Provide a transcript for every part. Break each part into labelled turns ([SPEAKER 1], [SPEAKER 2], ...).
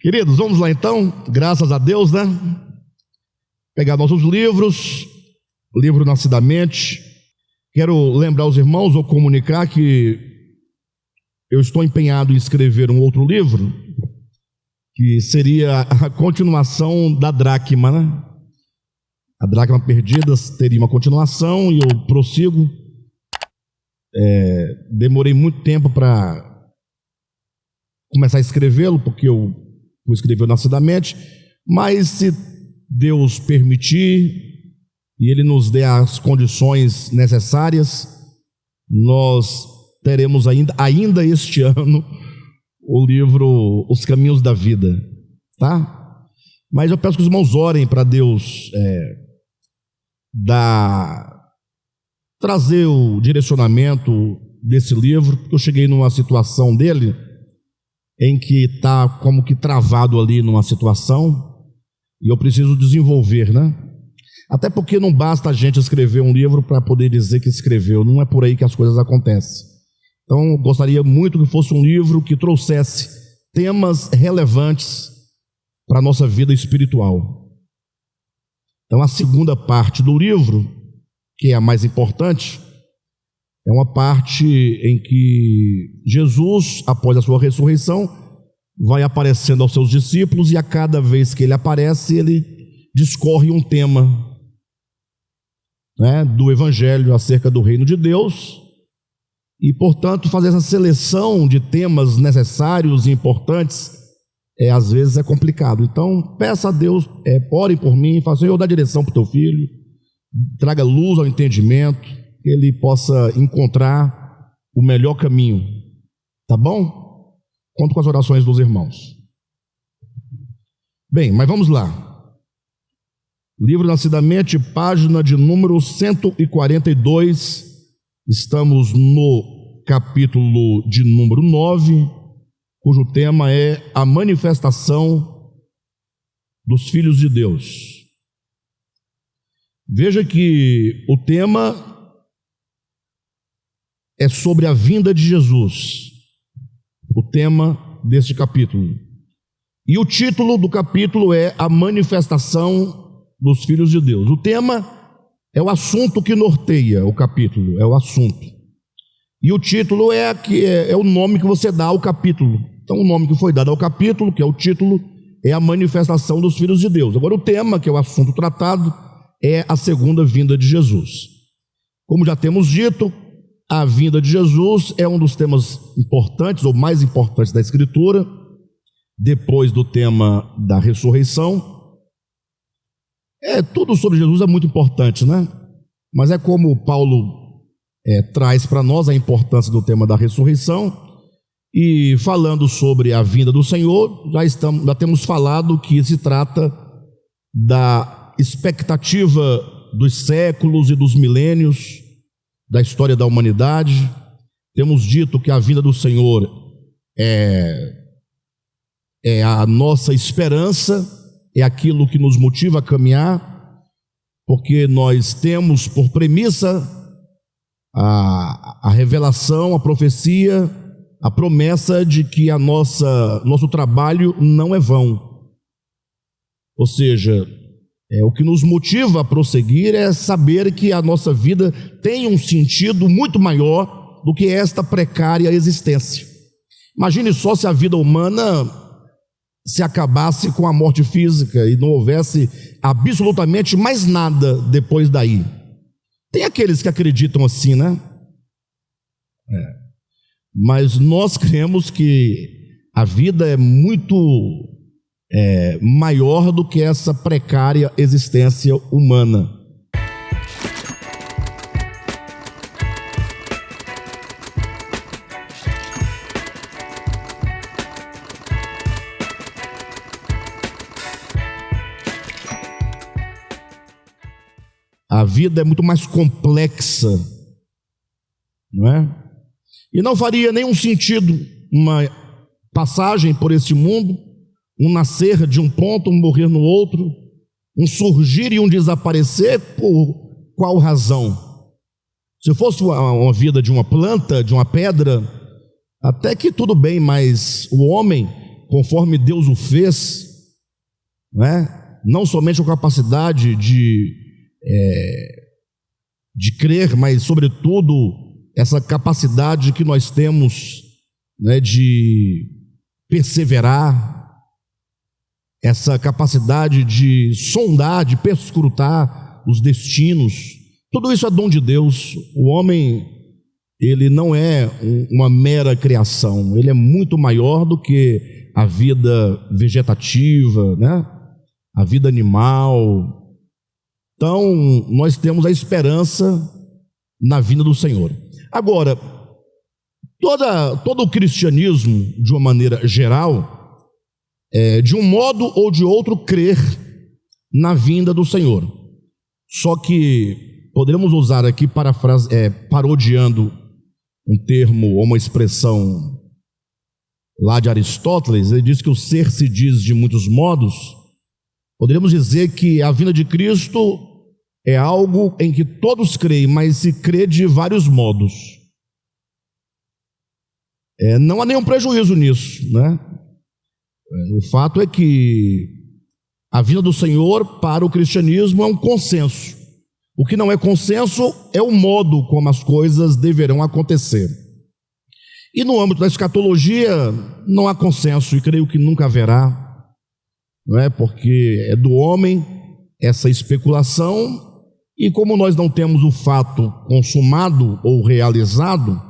[SPEAKER 1] Queridos, vamos lá então, graças a Deus, né? Pegar nossos livros, o livro Nascidamente. Quero lembrar os irmãos ou comunicar que eu estou empenhado em escrever um outro livro, que seria a continuação da Dracma, né? A Dracma Perdida teria uma continuação e eu prossigo. Demorei muito tempo para começar a escrevê-lo, porque eu vou escrever Nascidamente, mas se Deus permitir e Ele nos der as condições necessárias, nós teremos ainda este ano o livro Os Caminhos da Vida, tá? Mas eu peço que os irmãos orem para Deus trazer o direcionamento desse livro, porque eu cheguei numa situação dele em que está como que travado ali numa situação e eu preciso desenvolver, né? Até porque não basta a gente escrever um livro para poder dizer que escreveu, não é por aí que as coisas acontecem. Então eu gostaria muito que fosse um livro que trouxesse temas relevantes para a nossa vida espiritual. Então a segunda parte do livro, que é a mais importante, é uma parte em que Jesus, após a sua ressurreição, vai aparecendo aos seus discípulos e a cada vez que ele aparece, ele discorre um tema, né, do Evangelho acerca do reino de Deus. E, portanto, fazer essa seleção de temas necessários e importantes, às vezes é complicado. Então, peça a Deus, ore por mim, faça, Senhor, dá direção para o teu filho, traga luz ao entendimento, que ele possa encontrar o melhor caminho, tá bom? Conto com as orações dos irmãos. Bem, mas vamos lá. Livro Nascidamente, página de número 142, estamos no capítulo de número 9, cujo tema é a manifestação dos filhos de Deus. Veja que o tema é sobre a vinda de Jesus, o tema deste capítulo. E o título do capítulo é a manifestação dos filhos de Deus. O tema é o assunto que norteia o capítulo, é o assunto. E o título é o nome que você dá ao capítulo. Então o nome que foi dado ao capítulo, que é o título, é a manifestação dos filhos de Deus. Agora o tema, que é o assunto tratado, é a segunda vinda de Jesus. Como já temos dito, a vinda de Jesus é um dos temas importantes, ou mais importantes da Escritura, depois do tema da ressurreição. Tudo sobre Jesus é muito importante, né? Mas é como Paulo traz para nós a importância do tema da ressurreição. E falando sobre a vinda do Senhor, já temos falado que se trata da expectativa dos séculos e dos milênios da história da humanidade. Temos dito que a vinda do Senhor é a nossa esperança, é aquilo que nos motiva a caminhar, porque nós temos por premissa a revelação, a profecia, a promessa de que nosso trabalho não é vão. Ou seja, o que nos motiva a prosseguir é saber que a nossa vida tem um sentido muito maior do que esta precária existência. Imagine só se a vida humana se acabasse com a morte física e não houvesse absolutamente mais nada depois daí. Tem aqueles que acreditam assim, né? Mas nós cremos que a vida é muito maior do que essa precária existência humana. A vida é muito mais complexa, não é? E não faria nenhum sentido uma passagem por este mundo, um nascer de um ponto, um morrer no outro, um surgir e um desaparecer. Por qual razão? Se fosse uma vida de uma planta, de uma pedra, até que tudo bem, mas o homem conforme Deus o fez, né? Não somente a capacidade de crer, mas sobretudo essa capacidade que nós temos, né, de perseverar, essa capacidade de sondar, de perscrutar os destinos. Tudo isso é dom de Deus. O homem, ele não é uma mera criação, ele é muito maior do que a vida vegetativa, né? A vida animal. Então, nós temos a esperança na vinda do Senhor. Agora, todo o cristianismo, de uma maneira geral, de um modo ou de outro, crer na vinda do Senhor. Só que poderíamos usar aqui, parodiando um termo ou uma expressão lá de Aristóteles. Ele diz que o ser se diz de muitos modos. Poderíamos dizer que a vinda de Cristo é algo em que todos creem, mas se crê de vários modos. Não há nenhum prejuízo nisso, né? O fato é que a vinda do Senhor para o cristianismo é um consenso. O que não é consenso é o modo como as coisas deverão acontecer. E no âmbito da escatologia não há consenso, e creio que nunca haverá, não é? Porque é do homem essa especulação, e como nós não temos o fato consumado ou realizado,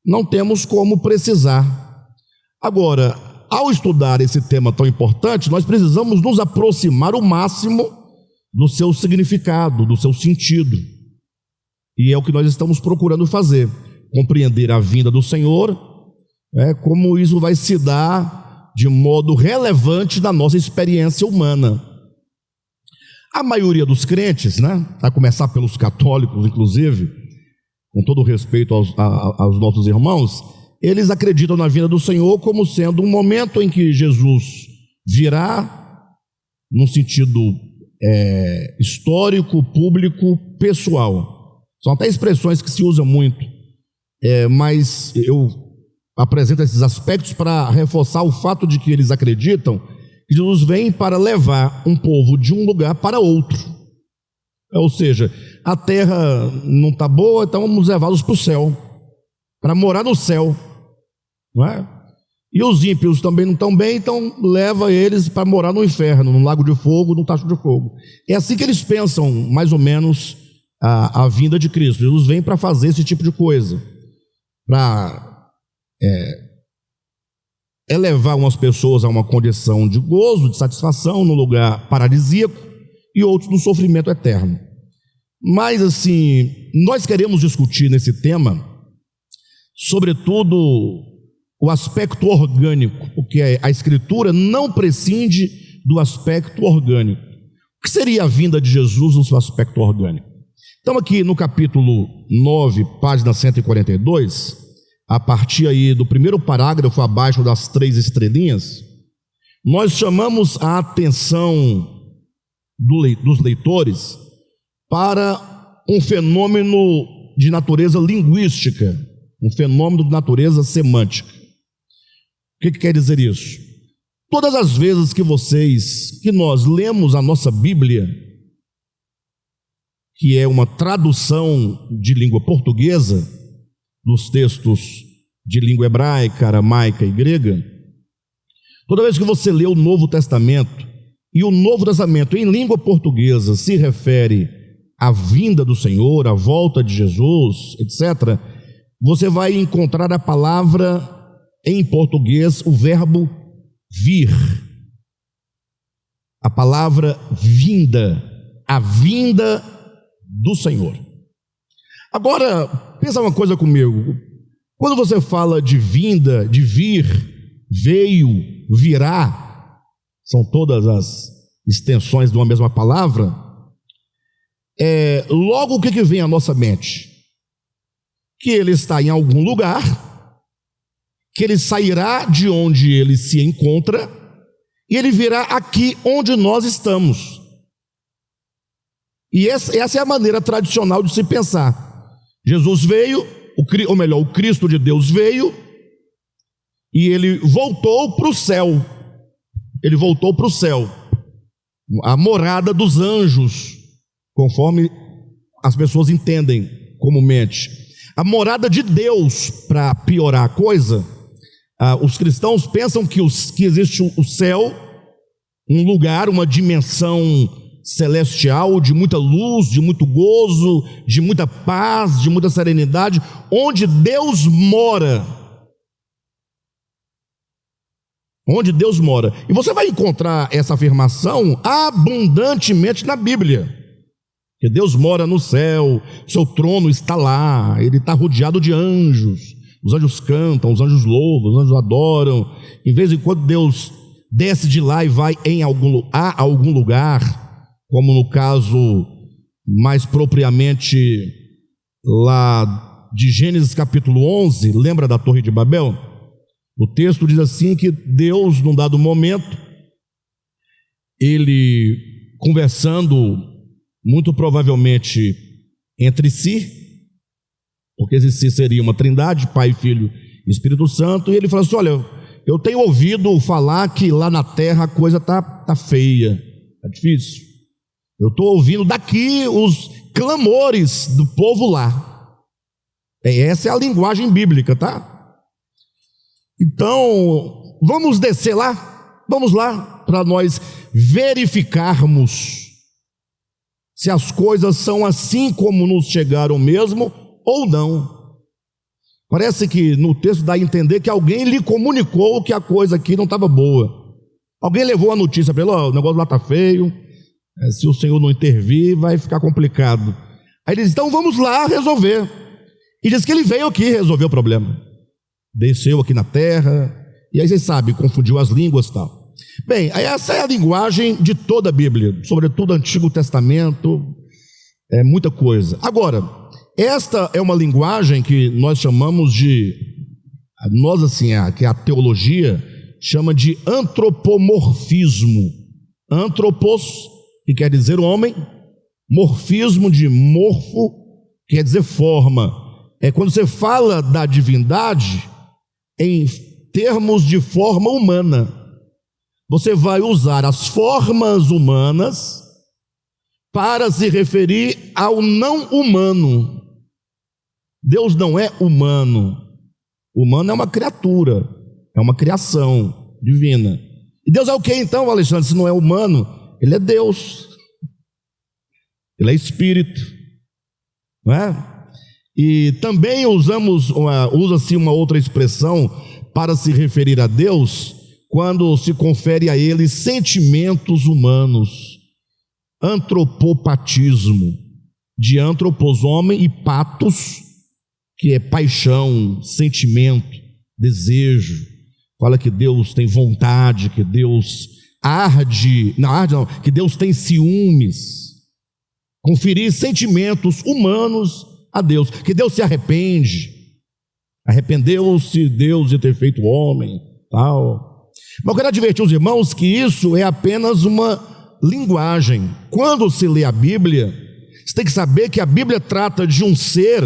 [SPEAKER 1] não temos como precisar. Agora, ao estudar esse tema tão importante, nós precisamos nos aproximar o máximo do seu significado, do seu sentido. E é o que nós estamos procurando fazer, compreender a vinda do Senhor, como isso vai se dar de modo relevante na nossa experiência humana. A maioria dos crentes, né, a começar pelos católicos, inclusive, com todo respeito aos nossos irmãos, eles acreditam na vinda do Senhor como sendo um momento em que Jesus virá, num sentido histórico, público, pessoal. São até expressões que se usam muito, mas eu apresento esses aspectos para reforçar o fato de que eles acreditam que Jesus vem para levar um povo de um lugar para outro. Ou seja, a terra não está boa, então vamos levá-los para o céu, para morar no céu, não é? E os ímpios também não estão bem, então leva eles para morar no inferno, no lago de fogo, no tacho de fogo. É assim que eles pensam, mais ou menos, a vinda de Cristo. Jesus vem para fazer esse tipo de coisa, para elevar umas pessoas a uma condição de gozo, de satisfação, no lugar paradisíaco, e outros no sofrimento eterno. Mas assim, nós queremos discutir nesse tema, sobretudo, o aspecto orgânico, porque a Escritura não prescinde do aspecto orgânico. O que seria a vinda de Jesus no seu aspecto orgânico? Então aqui no capítulo 9, página 142, a partir aí do primeiro parágrafo abaixo das 3 estrelinhas, nós chamamos a atenção dos leitores para um fenômeno de natureza linguística, um fenômeno de natureza semântica. O que quer dizer isso? Todas as vezes que nós lemos a nossa Bíblia, que é uma tradução de língua portuguesa dos textos de língua hebraica, aramaica e grega, toda vez que você lê o Novo Testamento, e o Novo Testamento em língua portuguesa se refere à vinda do Senhor, à volta de Jesus, etc., você vai encontrar a palavra em português, o verbo vir, a palavra vinda, a vinda do Senhor. Agora, pensa uma coisa comigo, quando você fala de vinda, de vir, veio, virá, são todas as extensões de uma mesma palavra, logo o que vem à nossa mente? Que ele está em algum lugar, que ele sairá de onde ele se encontra, e ele virá aqui onde nós estamos. E essa é a maneira tradicional de se pensar. Jesus veio, o Cristo de Deus veio, e ele voltou para o céu. ele voltou para o céu, a morada dos anjos, conforme as pessoas entendem comumente. A morada de Deus, para piorar a coisa, os cristãos pensam que existe o céu, um lugar, uma dimensão celestial de muita luz, de muito gozo, de muita paz, de muita serenidade, onde Deus mora. Onde Deus mora. E você vai encontrar essa afirmação abundantemente na Bíblia. Que Deus mora no céu, seu trono está lá, ele está rodeado de anjos. Os anjos cantam, os anjos louvam, os anjos adoram. Em vez em quando Deus desce de lá e vai a algum lugar, como no caso mais propriamente lá de Gênesis capítulo 11, lembra da Torre de Babel? O texto diz assim que Deus, num dado momento, ele conversando muito provavelmente entre si, porque esse si seria uma trindade, Pai, Filho e Espírito Santo, e ele fala assim: olha, eu tenho ouvido falar que lá na terra a coisa tá feia, tá difícil. Eu estou ouvindo daqui os clamores do povo lá. Essa é a linguagem bíblica, tá? Então, vamos descer lá, vamos lá, para nós verificarmos se as coisas são assim como nos chegaram mesmo ou não. Parece que no texto dá a entender que alguém lhe comunicou que a coisa aqui não estava boa. Alguém levou a notícia para ele: o negócio lá está feio, se o Senhor não intervir vai ficar complicado. Aí ele diz: então vamos lá resolver. E diz que ele veio aqui resolver o problema. Desceu aqui na terra, e aí vocês sabem, confundiu as línguas e tal. Bem, essa é a linguagem de toda a Bíblia, sobretudo Antigo Testamento, é muita coisa. Agora, esta é uma linguagem que nós chamamos de, que a teologia chama de antropomorfismo. Antropos, que quer dizer homem, morfismo de morfo, que quer dizer forma. É quando você fala da divindade em termos de forma humana. Você vai usar as formas humanas para se referir ao não humano. Deus não é humano. Humano é uma criatura, é uma criação divina. E Deus é o que então, Alexandre? Se não é humano, Ele é Deus. Ele é Espírito, não é? E também usa-se uma outra expressão para se referir a Deus quando se confere a Ele sentimentos humanos. Antropopatismo, de antropos, homem, e patos, que é paixão, sentimento, desejo. Fala que Deus tem vontade, que Deus que Deus tem ciúmes. Conferir sentimentos humanos a Deus, que Deus se arrependeu-se Deus de ter feito o homem, tal. Mas eu quero advertir os irmãos que isso é apenas uma linguagem. Quando se lê a Bíblia, você tem que saber que a Bíblia trata de um ser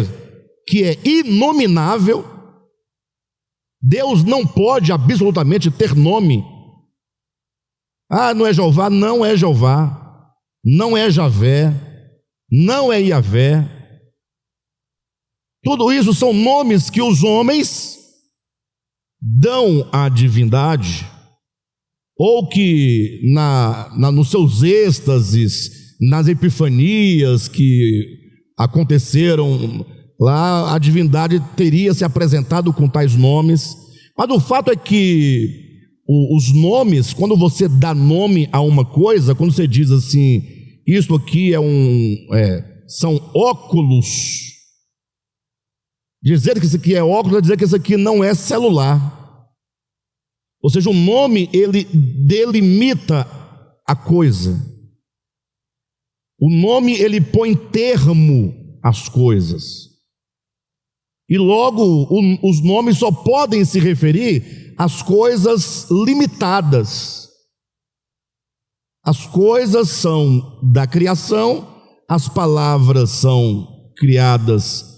[SPEAKER 1] que é inominável. Deus não pode absolutamente ter nome. Não é Jeová, não é Jeová, não é Javé, não é Iavé. Tudo isso são nomes que os homens dão à divindade, ou que nos seus êxtases, nas epifanias que aconteceram lá, a divindade teria se apresentado com tais nomes. Mas o fato é que os nomes, quando você dá nome a uma coisa, quando você diz assim, isto aqui são óculos, dizer que isso aqui é óculos é dizer que isso aqui não é celular. Ou seja, o nome, ele delimita a coisa. O nome, ele põe termo às coisas. E logo, os nomes só podem se referir às coisas limitadas. As coisas são da criação, as palavras são criadas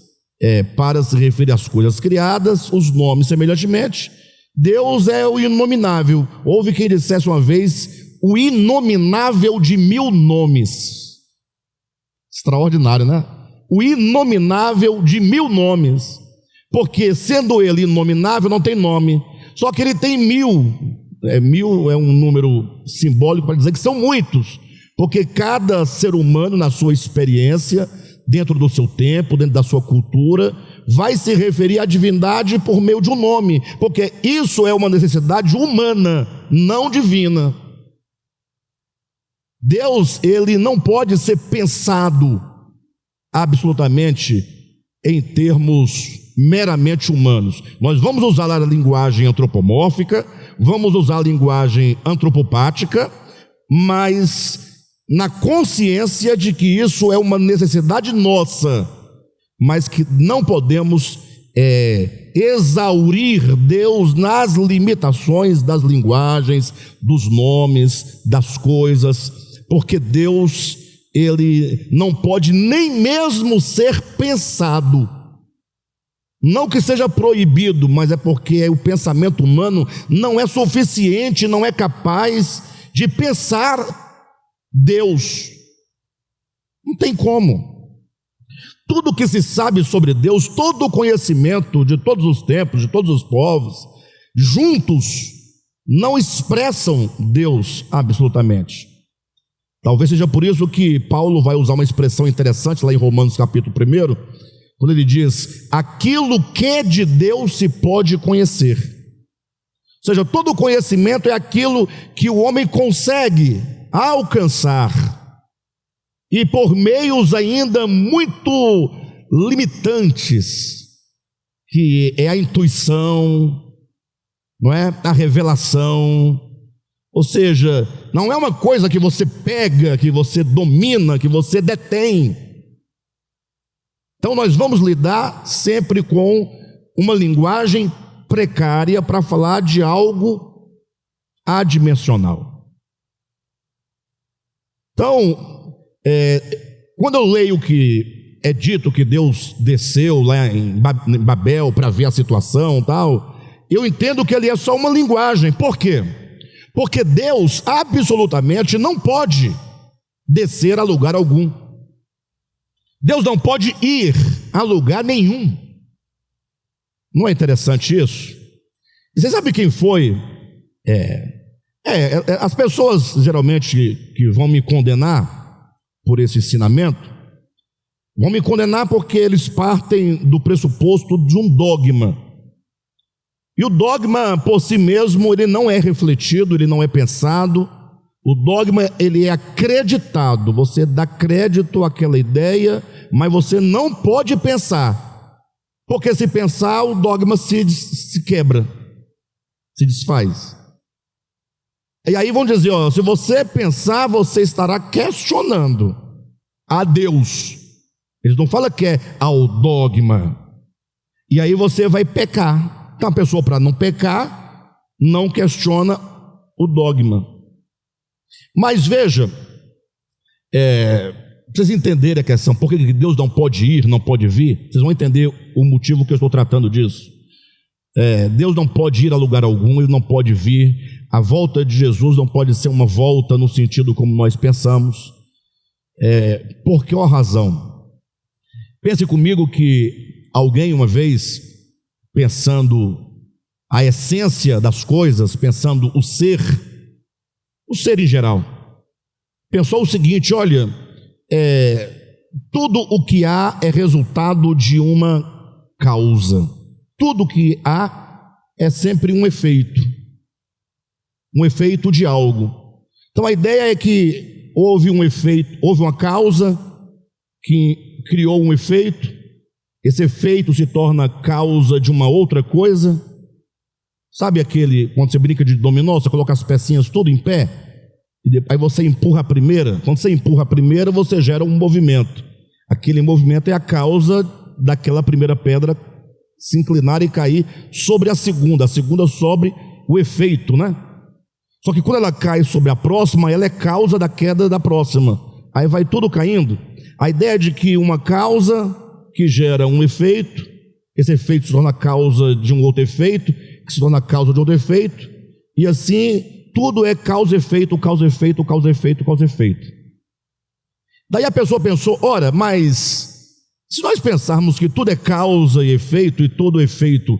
[SPEAKER 1] para se referir às coisas criadas, os nomes semelhantemente, Deus é o inominável. Houve quem dissesse uma vez, o inominável de 1000 nomes. Extraordinário, né? O inominável de 1000 nomes. Porque sendo ele inominável, não tem nome. Só que ele tem 1000. 1000 é um número simbólico para dizer que são muitos. Porque cada ser humano, na sua experiência, dentro do seu tempo, dentro da sua cultura, vai se referir à divindade por meio de um nome, porque isso é uma necessidade humana, não divina. Deus, ele não pode ser pensado absolutamente em termos meramente humanos. Nós vamos usar a linguagem antropomórfica, vamos usar a linguagem antropopática, mas na consciência de que isso é uma necessidade nossa, mas que não podemos exaurir Deus nas limitações das linguagens, dos nomes, das coisas, porque Deus, ele não pode nem mesmo ser pensado. Não que seja proibido, mas é porque o pensamento humano não é suficiente, não é capaz de pensar Deus. Não tem como. Tudo que se sabe sobre Deus, todo o conhecimento de todos os tempos, de todos os povos, juntos, não expressam Deus absolutamente. Talvez seja por isso que Paulo vai usar uma expressão interessante lá em Romanos capítulo 1, quando ele diz, aquilo que é de Deus se pode conhecer. Ou seja, todo conhecimento é aquilo que o homem consegue alcançar, e por meios ainda muito limitantes, que é a intuição, não é? A revelação. Ou seja, não é uma coisa que você pega, que você domina, que você detém. Então nós vamos lidar sempre com uma linguagem precária para falar de algo adimensional. Então, quando eu leio que é dito que Deus desceu lá em Babel para ver a situação e tal, eu entendo que ele é só uma linguagem. Por quê? Porque Deus absolutamente não pode descer a lugar algum. Deus não pode ir a lugar nenhum. Não é interessante isso? E você sabe quem foi? As pessoas geralmente que vão me condenar por esse ensinamento, vão me condenar porque eles partem do pressuposto de um dogma. E o dogma por si mesmo, ele não é refletido, ele não é pensado. O dogma, ele é acreditado. Você dá crédito àquela ideia, mas você não pode pensar. Porque se pensar, o dogma se quebra, se desfaz. E aí vão dizer, se você pensar, você estará questionando a Deus. Eles não falam que é ao dogma. E aí você vai pecar. Então a pessoa, para não pecar, não questiona o dogma. Mas veja, vocês entenderem a questão, por que Deus não pode ir, não pode vir, vocês vão entender o motivo que eu estou tratando disso. Deus não pode ir a lugar algum, Ele não pode vir. A volta de Jesus não pode ser uma volta no sentido como nós pensamos. Por que razão? Pense comigo que alguém uma vez, pensando a essência das coisas, pensando o ser em geral, pensou o seguinte: olha, tudo o que há é resultado de uma causa. Tudo que há é sempre um efeito de algo. Então a ideia é que houve um efeito, houve uma causa que criou um efeito, esse efeito se torna causa de uma outra coisa. Sabe quando você brinca de dominó, você coloca as pecinhas tudo em pé, e aí você empurra a primeira. Quando você empurra a primeira, você gera um movimento. Aquele movimento é a causa daquela primeira pedra se inclinar e cair sobre a segunda sobre o efeito, né? Só que quando ela cai sobre a próxima, ela é causa da queda da próxima. Aí vai tudo caindo. A ideia de que uma causa que gera um efeito, esse efeito se torna causa de um outro efeito, que se torna causa de outro efeito, e assim tudo é causa, efeito, causa, efeito, causa, efeito, causa, efeito. Daí a pessoa pensou, ora, mas se nós pensarmos que tudo é causa e efeito, e todo efeito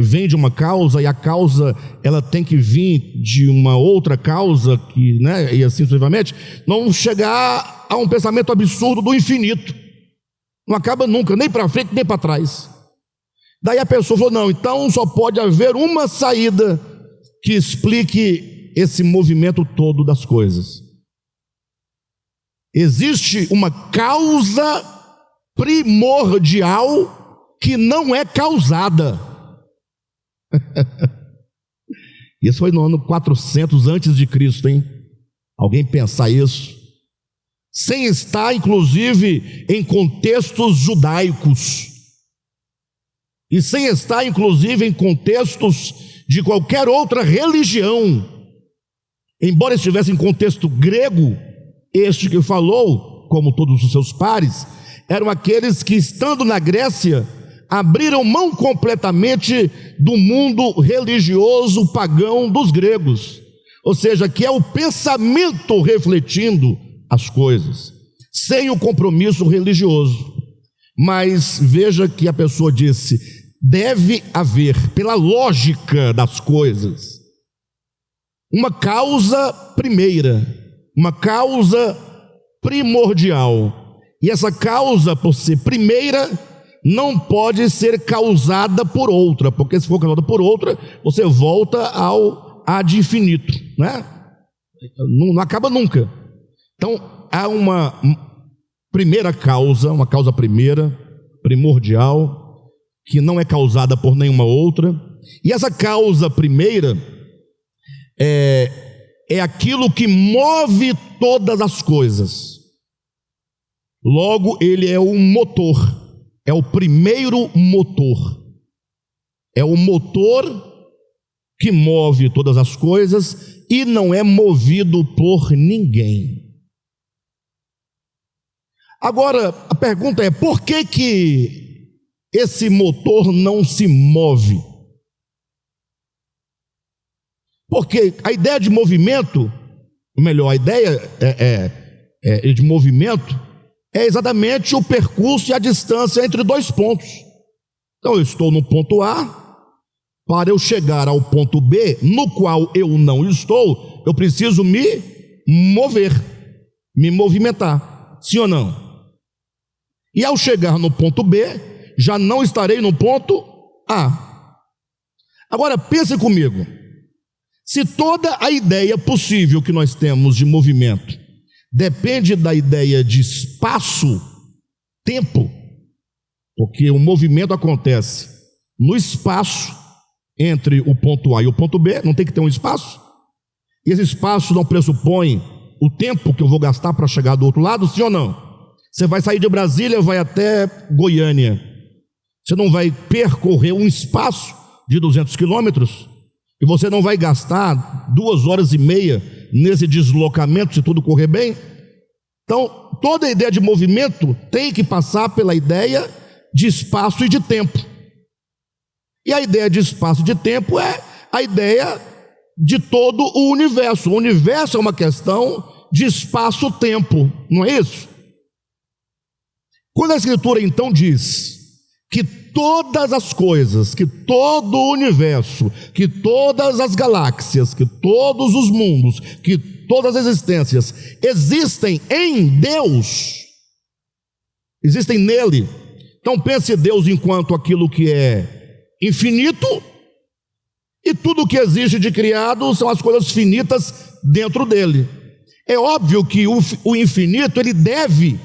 [SPEAKER 1] vem de uma causa, e a causa ela tem que vir de uma outra causa, e assim sucessivamente, não vamos chegar a um pensamento absurdo do infinito. Não acaba nunca, nem para frente, nem para trás. Daí a pessoa falou, não, então só pode haver uma saída que explique esse movimento todo das coisas. Existe uma causa primordial que não é causada. Isso foi no ano 400 antes de Cristo, hein? Alguém pensar isso? Sem estar, inclusive, em contextos judaicos. E sem estar, inclusive, em contextos de qualquer outra religião. Embora estivesse em contexto grego, este que falou, como todos os seus pares, eram aqueles que, estando na Grécia, abriram mão completamente do mundo religioso pagão dos gregos. Ou seja, que é o pensamento refletindo as coisas, sem o compromisso religioso. Mas veja que a pessoa disse, deve haver, pela lógica das coisas, uma causa primeira, uma causa primordial. E essa causa, por ser primeira, não pode ser causada por outra, porque se for causada por outra, você volta ao ad infinito, né? Não acaba nunca. Então, há uma primeira causa, uma causa primeira, primordial, que não é causada por nenhuma outra, e essa causa primeira é aquilo que move todas as coisas. Logo, ele é um motor, é o primeiro motor, é o motor que move todas as coisas e não é movido por ninguém. Agora, a pergunta é, por que esse motor não se move? Porque a ideia de movimento, ou melhor, a ideia de movimento é exatamente o percurso e a distância entre dois pontos. Então eu estou no ponto A, para eu chegar ao ponto B, no qual eu não estou, eu preciso me mover, me movimentar, sim ou não? E ao chegar no ponto B, já não estarei no ponto A. Agora pense comigo, se toda a ideia possível que nós temos de movimento depende da ideia de espaço-tempo, porque o movimento acontece no espaço entre o ponto A e o ponto B, não tem que ter um espaço, e esse espaço não pressupõe o tempo que eu vou gastar para chegar do outro lado, sim ou não? Você vai sair de Brasília, vai até Goiânia, você não vai percorrer um espaço de 200 quilômetros, e você não vai gastar 2 horas e meia nesse deslocamento, se tudo correr bem. Então, toda a ideia de movimento tem que passar pela ideia de espaço e de tempo. E a ideia de espaço e de tempo é a ideia de todo o universo. O universo é uma questão de espaço-tempo, não é isso? Quando a Escritura então diz que todas as coisas, que todo o universo, que todas as galáxias, que todos os mundos, que todas as existências existem em Deus, existem nele. Então pense Deus enquanto aquilo que é infinito, e tudo que existe de criado são as coisas finitas dentro dele. É óbvio que o infinito, ele deve,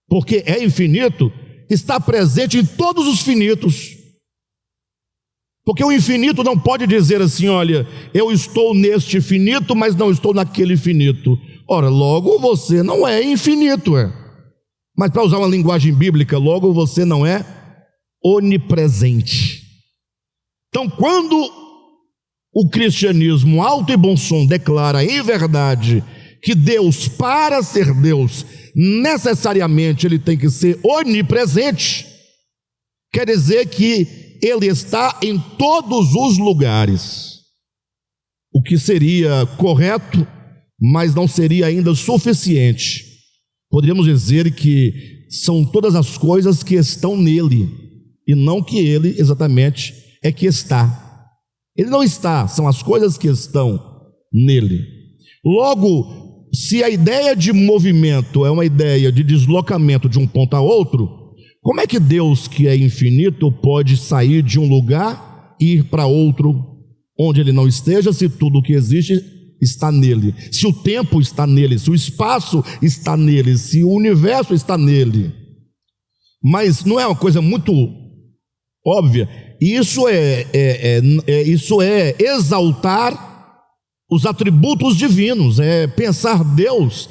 [SPEAKER 1] porque é infinito, está presente em todos os finitos, porque o infinito não pode dizer assim, olha, eu estou neste finito, mas não estou naquele finito. Ora, logo você não é infinito, mas para usar uma linguagem bíblica, logo você não é onipresente. Então, quando o cristianismo alto e bom som declara em verdade que Deus, para ser Deus, necessariamente ele tem que ser onipresente, quer dizer que Ele está em todos os lugares, o que seria correto, mas não seria ainda suficiente. Poderíamos dizer que são todas as coisas que estão nele, e não que ele exatamente é que está. Ele não está, são as coisas que estão nele. Logo, se a ideia de movimento é uma ideia de deslocamento de um ponto a outro, como é que Deus, que é infinito, pode sair de um lugar e ir para outro onde ele não esteja, se tudo o que existe está nele, se o tempo está nele, se o espaço está nele, se o universo está nele? Mas não é uma coisa muito óbvia? Isso é exaltar os atributos divinos, é pensar Deus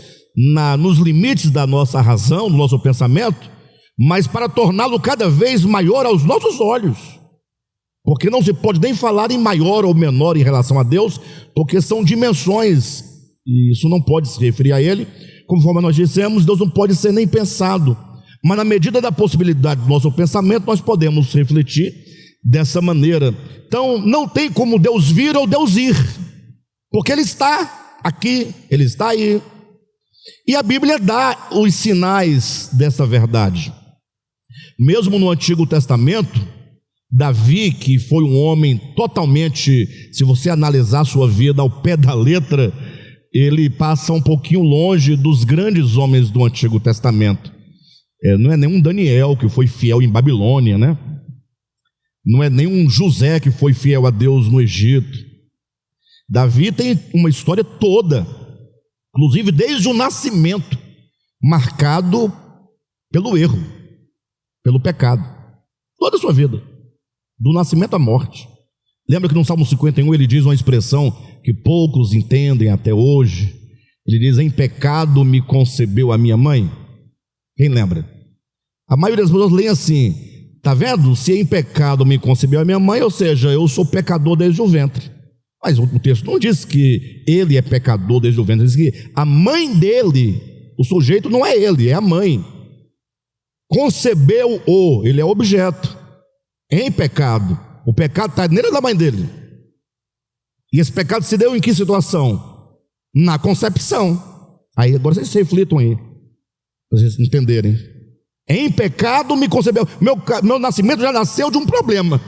[SPEAKER 1] nos limites da nossa razão, do nosso pensamento, mas para torná-lo cada vez maior aos nossos olhos. Porque não se pode nem falar em maior ou menor em relação a Deus, porque são dimensões, e isso não pode se referir a Ele. Conforme nós dissemos, Deus não pode ser nem pensado, mas na medida da possibilidade do nosso pensamento, nós podemos refletir dessa maneira. Então, não tem como Deus vir ou Deus ir, porque Ele está aqui, Ele está aí. E a Bíblia dá os sinais dessa verdade. Mesmo no Antigo Testamento, Davi, que foi um homem totalmente, se você analisar sua vida ao pé da letra, ele passa um pouquinho longe dos grandes homens do Antigo Testamento. Não é nenhum Daniel que foi fiel em Babilônia, né? Não é nenhum José que foi fiel a Deus no Egito. Davi tem uma história toda, inclusive desde o nascimento, marcado pelo erro, pelo pecado, toda a sua vida, do nascimento à morte. Lembra que no Salmo 51 ele diz uma expressão que poucos entendem até hoje? Ele diz: em pecado me concebeu a minha mãe. Quem lembra? A maioria das pessoas lê assim: está vendo? Se em pecado me concebeu a minha mãe, ou seja, eu sou pecador desde o ventre. Mas o texto não diz que ele é pecador desde o ventre, diz que a mãe dele, o sujeito não é ele, é a mãe. Concebeu-o, ele é objeto. Em pecado, o pecado está nele ou na mãe dele? E esse pecado se deu em que situação? Na concepção. Aí agora vocês reflitam aí, para vocês entenderem. Em pecado me concebeu. Meu nascimento já nasceu de um problema.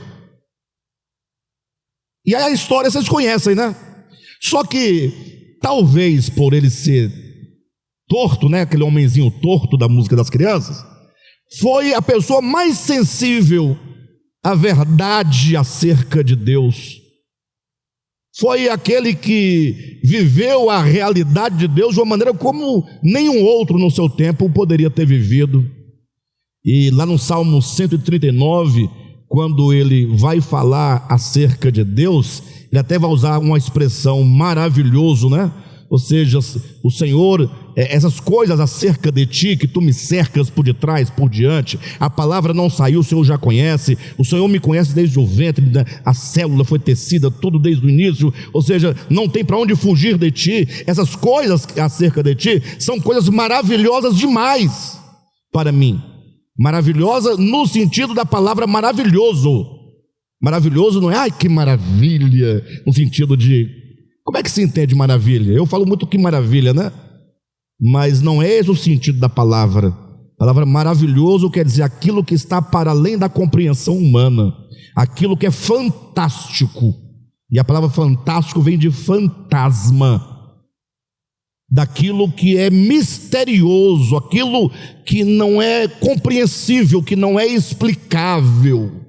[SPEAKER 1] E aí a história vocês conhecem, né? Só que talvez por ele ser torto, né? Aquele homenzinho torto da música das crianças, foi a pessoa mais sensível à verdade acerca de Deus. Foi aquele que viveu a realidade de Deus de uma maneira como nenhum outro no seu tempo poderia ter vivido. E lá no Salmo 139, quando ele vai falar acerca de Deus, ele até vai usar uma expressão maravilhoso, né? Ou seja, o Senhor, essas coisas acerca de ti, que tu me cercas por detrás, por diante, a palavra não saiu, o Senhor já conhece, o Senhor me conhece desde o ventre, a célula foi tecida, tudo desde o início, ou seja, não tem para onde fugir de ti. Essas coisas acerca de ti são coisas maravilhosas demais para mim. Maravilhosa no sentido da palavra maravilhoso. Maravilhoso não é, ai que maravilha, no sentido de, como é que se entende maravilha? Eu falo muito que maravilha, né? Mas não é esse o sentido da palavra. A palavra maravilhoso quer dizer aquilo que está para além da compreensão humana, aquilo que é fantástico. E a palavra fantástico vem de fantasma, daquilo que é misterioso, aquilo que não é compreensível, que não é explicável.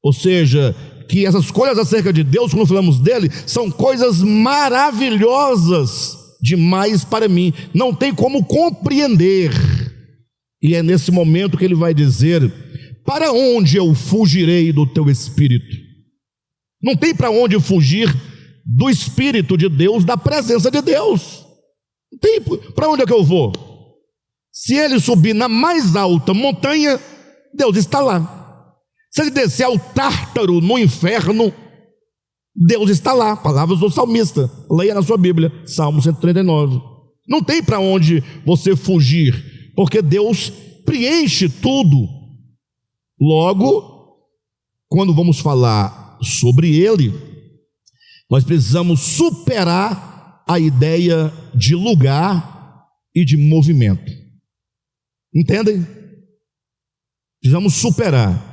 [SPEAKER 1] Ou seja, que essas coisas acerca de Deus, quando falamos dele, são coisas maravilhosas demais para mim, não tem como compreender. E é nesse momento que ele vai dizer: para onde eu fugirei do teu Espírito? Não tem para onde fugir do Espírito de Deus, da presença de Deus. Não tem para onde é que eu vou? Se ele subir na mais alta montanha, Deus está lá. Se ele descer ao Tártaro, no inferno, Deus está lá. Palavras do salmista, leia na sua Bíblia, Salmo 139. Não tem para onde você fugir, porque Deus preenche tudo. Logo, quando vamos falar sobre ele, nós precisamos superar a ideia de lugar e de movimento. Entendem? Precisamos superar.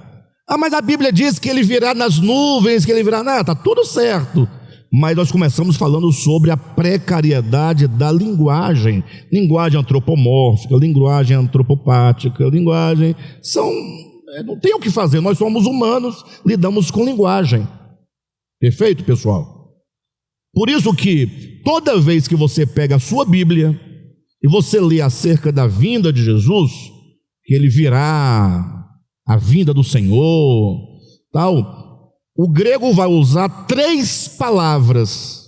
[SPEAKER 1] Mas a Bíblia diz que ele virá nas nuvens, que ele virá... Não, está tudo certo. Mas nós começamos falando sobre a precariedade da linguagem. Linguagem antropomórfica, linguagem antropopática, linguagem... Não tem o que fazer, nós somos humanos, lidamos com linguagem. Perfeito, pessoal? Por isso que toda vez que você pega a sua Bíblia e você lê acerca da vinda de Jesus, que ele virá, a vinda do Senhor, tal, o grego vai usar 3 palavras.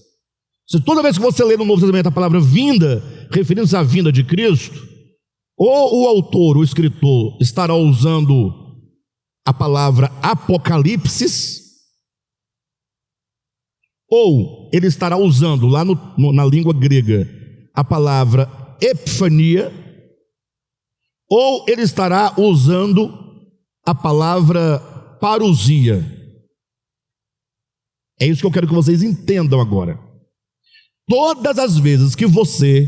[SPEAKER 1] Se toda vez que você lê no Novo Testamento a palavra vinda, referindo-se à vinda de Cristo, ou o autor, o escritor, estará usando a palavra apocalipse, ou ele estará usando lá na língua grega a palavra epifania, ou ele estará usando a palavra parousia. É isso que eu quero que vocês entendam agora. Todas as vezes que você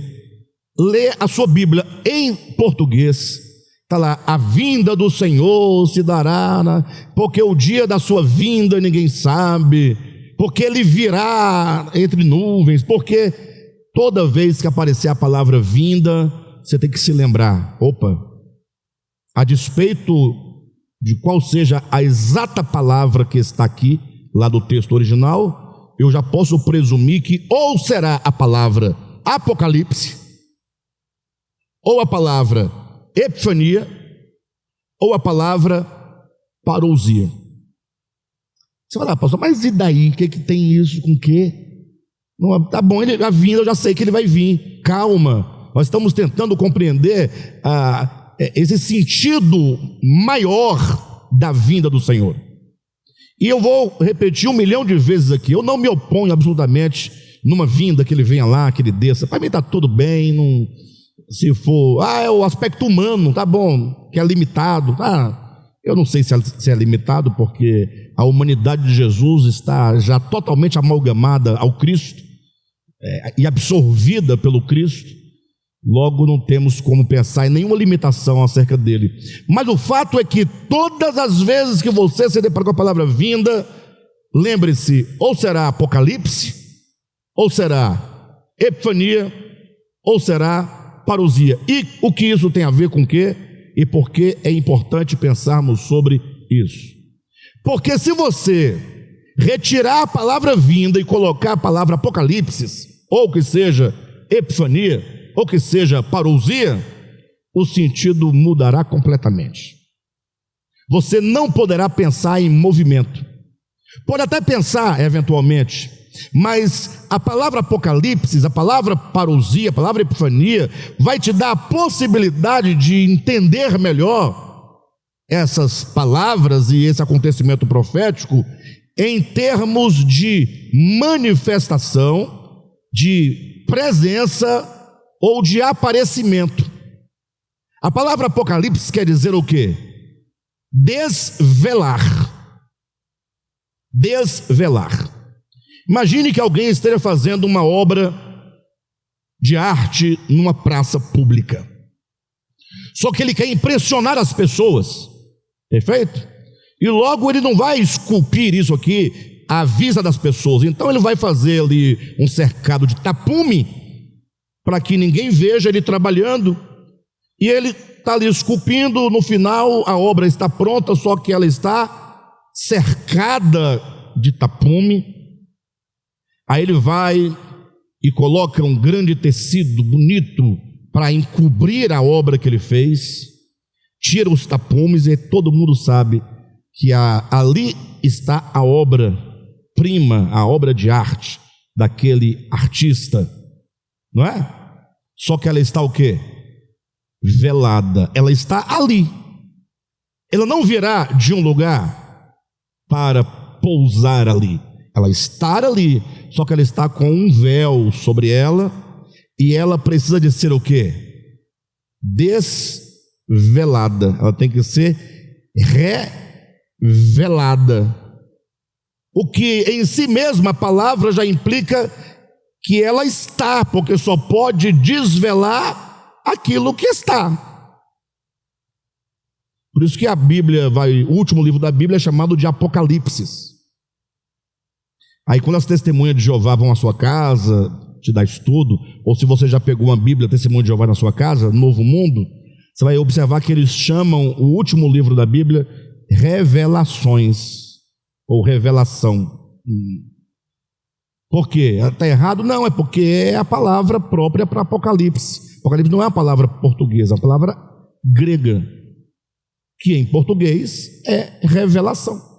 [SPEAKER 1] lê a sua Bíblia em português, está lá, a vinda do Senhor se dará, porque o dia da sua vinda ninguém sabe, porque ele virá entre nuvens, porque toda vez que aparecer a palavra vinda, você tem que se lembrar, opa, a despeito de qual seja a exata palavra que está aqui, lá do texto original, eu já posso presumir que ou será a palavra apocalipse, ou a palavra epifania, ou a palavra parousia. Você vai lá, pastor, mas e daí? O que tem isso com o quê? Não, tá bom, a vinda eu já sei que ele vai vir. Calma, nós estamos tentando compreender esse sentido maior da vinda do Senhor. E eu vou repetir 1 milhão de vezes aqui, eu não me oponho absolutamente numa vinda, que ele venha lá, que ele desça. Para mim está tudo bem, não, se for, é o aspecto humano, tá bom, que é limitado, eu não sei se é limitado, porque a humanidade de Jesus está já totalmente amalgamada ao Cristo, e absorvida pelo Cristo. Logo não temos como pensar em nenhuma limitação acerca dele. Mas o fato é que todas as vezes que você se depara com a palavra vinda, lembre-se, ou será apocalipse, ou será epifania, ou será parousia. E o que isso tem a ver com o quê? E por que é importante pensarmos sobre isso? Porque se você retirar a palavra vinda e colocar a palavra apocalipse, ou que seja epifania, ou que seja parousia, o sentido mudará completamente. Você não poderá pensar em movimento. Pode até pensar eventualmente, mas a palavra apocalipse, a palavra parousia, a palavra epifania vai te dar a possibilidade de entender melhor essas palavras e esse acontecimento profético em termos de manifestação, de presença ou de aparecimento. A palavra apocalipse quer dizer o quê? Desvelar. Desvelar. Imagine que alguém esteja fazendo uma obra de arte numa praça pública. Só que ele quer impressionar as pessoas. Perfeito? E logo ele não vai esculpir isso aqui à vista das pessoas. Então ele vai fazer ali um cercado de tapume, para que ninguém veja ele trabalhando, e ele está ali esculpindo. No final a obra está pronta, só que ela está cercada de tapume. Aí ele vai e coloca um grande tecido bonito para encobrir a obra que ele fez, tira os tapumes e todo mundo sabe que ali está a obra-prima, a obra de arte daquele artista, não é? Só que ela está o quê? Velada. Ela está ali. Ela não virá de um lugar para pousar ali. Ela está ali, só que ela está com um véu sobre ela, e ela precisa de ser o quê? Desvelada. Ela tem que ser velada. O que em si mesma a palavra já implica que ela está, porque só pode desvelar aquilo que está. Por isso que a Bíblia o último livro da Bíblia é chamado de Apocalipse. Aí quando as testemunhas de Jeová vão à sua casa te dar estudo, ou se você já pegou uma Bíblia, Testemunho de Jeová na sua casa, Novo Mundo, você vai observar que eles chamam o último livro da Bíblia Revelações, ou Revelação. Por quê? Está errado? Não, é porque é a palavra própria para Apocalipse. Apocalipse não é uma palavra portuguesa, é uma palavra grega, que em português é revelação.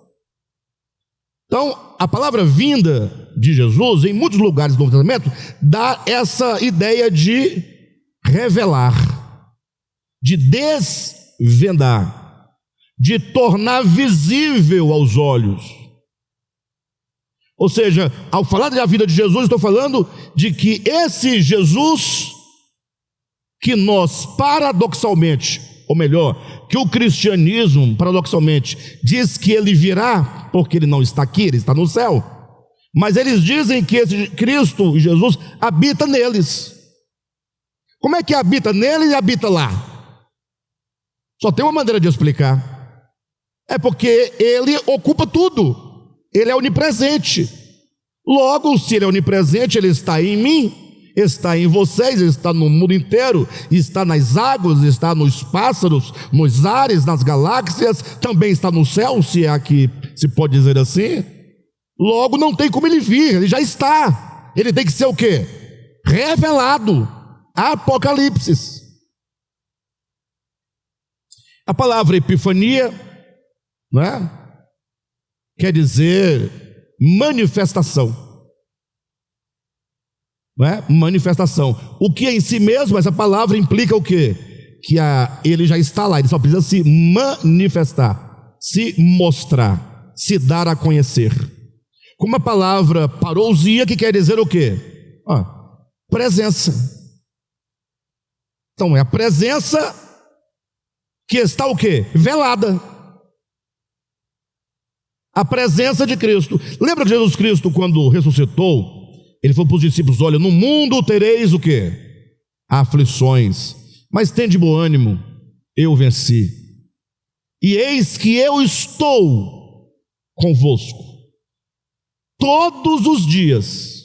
[SPEAKER 1] Então, a palavra vinda de Jesus, em muitos lugares do Novo Testamento, dá essa ideia de revelar, de desvendar, de tornar visível aos olhos. Ou seja, ao falar da vida de Jesus, estou falando de que esse Jesus, que nós paradoxalmente, ou melhor, que o cristianismo, paradoxalmente, diz que ele virá, porque ele não está aqui, ele está no céu. Mas eles dizem que esse Cristo, Jesus, habita neles. Como é que habita neles e habita lá? Só tem uma maneira de explicar. É porque ele ocupa tudo. Ele é onipresente. Logo, se ele é onipresente, ele está em mim, está em vocês, está no mundo inteiro, está nas águas, está nos pássaros, nos ares, nas galáxias, também está no céu, se é aqui se pode dizer assim. Logo não tem como ele vir, ele já está. Ele tem que ser o quê? Revelado. Apocalipse. A palavra epifania, não é? Quer dizer manifestação. Não é? Manifestação. O que em si mesmo, essa palavra implica o quê? Que ele já está lá, ele só precisa se manifestar, se mostrar, se dar a conhecer. Como a palavra parousia, que quer dizer o quê? Presença. Então é a presença que está o quê? Velada. A presença de Cristo. Lembra que Jesus Cristo, quando ressuscitou, ele falou para os discípulos: olha, no mundo tereis o quê? Aflições, mas tende bom ânimo, eu venci. E eis que eu estou convosco todos os dias,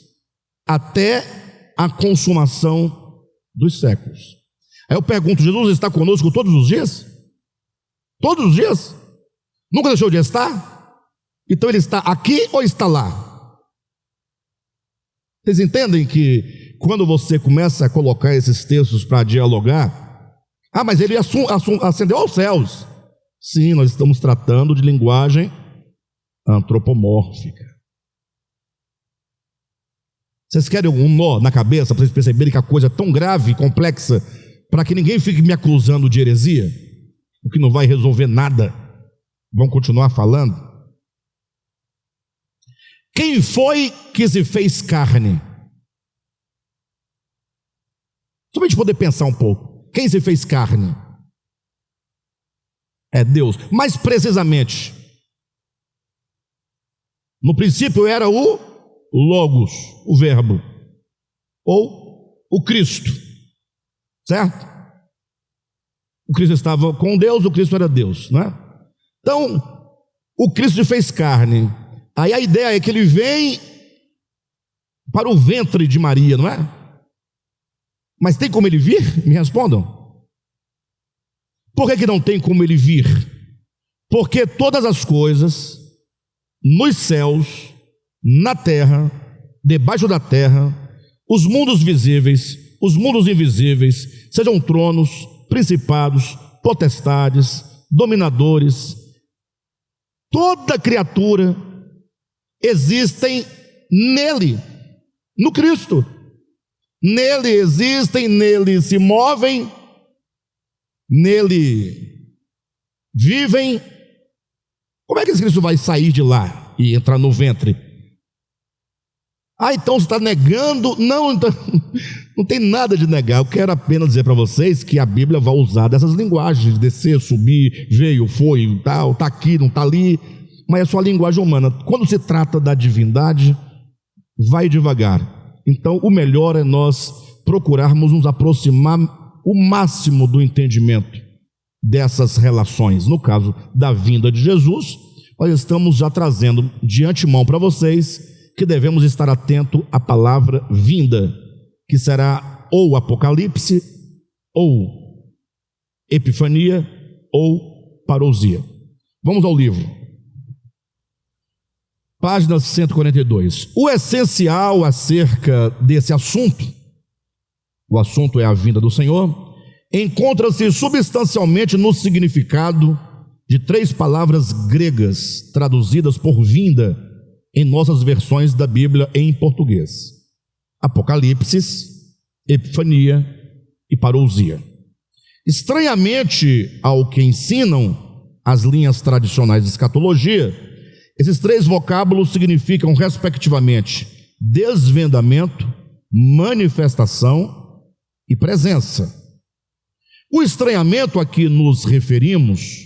[SPEAKER 1] até a consumação dos séculos. Aí eu pergunto: Jesus está conosco todos os dias? Todos os dias? Nunca deixou de estar? Então ele está aqui ou está lá? Vocês entendem que quando você começa a colocar esses textos para dialogar, mas ele ascendeu aos céus. Sim, nós estamos tratando de linguagem antropomórfica. Vocês querem um nó na cabeça para vocês perceberem que a coisa é tão grave e complexa, para que ninguém fique me acusando de heresia, o que não vai resolver nada? Vão continuar falando? Quem foi que se fez carne? Só para a gente poder pensar um pouco. Quem se fez carne? É Deus. Mais precisamente, no princípio era o Logos, o Verbo, ou o Cristo, certo? O Cristo estava com Deus, o Cristo era Deus, não é? Então, o Cristo se fez carne. Aí a ideia é que ele vem para o ventre de Maria, não é? Mas tem como ele vir? Me respondam. Por que não tem como ele vir? Porque todas as coisas, nos céus, na terra, debaixo da terra, os mundos visíveis, os mundos invisíveis, sejam tronos, principados, potestades, dominadores, toda criatura, existem nele, no Cristo. Nele existem, nele se movem, nele vivem. Como é que esse Cristo vai sair de lá e entrar no ventre? Ah, então você está negando? Não, então, não tem nada de negar. Eu quero apenas dizer para vocês que a Bíblia vai usar dessas linguagens, de descer, subir, veio, foi, tal, está aqui, não está ali, mas é só a linguagem humana. Quando se trata da divindade, vai devagar. Então o melhor é nós procurarmos nos aproximar o máximo do entendimento dessas relações. No caso da vinda de Jesus, nós estamos já trazendo de antemão para vocês que devemos estar atento à palavra vinda, que será ou Apocalipse, ou Epifania, ou Parousia. Vamos ao livro. Página 142. O essencial acerca desse assunto, o assunto é a vinda do Senhor, encontra-se substancialmente no significado de 3 palavras gregas traduzidas por vinda em nossas versões da Bíblia em português: Apocalipse, Epifania e Parousia. Estranhamente ao que ensinam as linhas tradicionais de escatologia, esses 3 vocábulos significam respectivamente desvendamento, manifestação e presença. O estranhamento a que nos referimos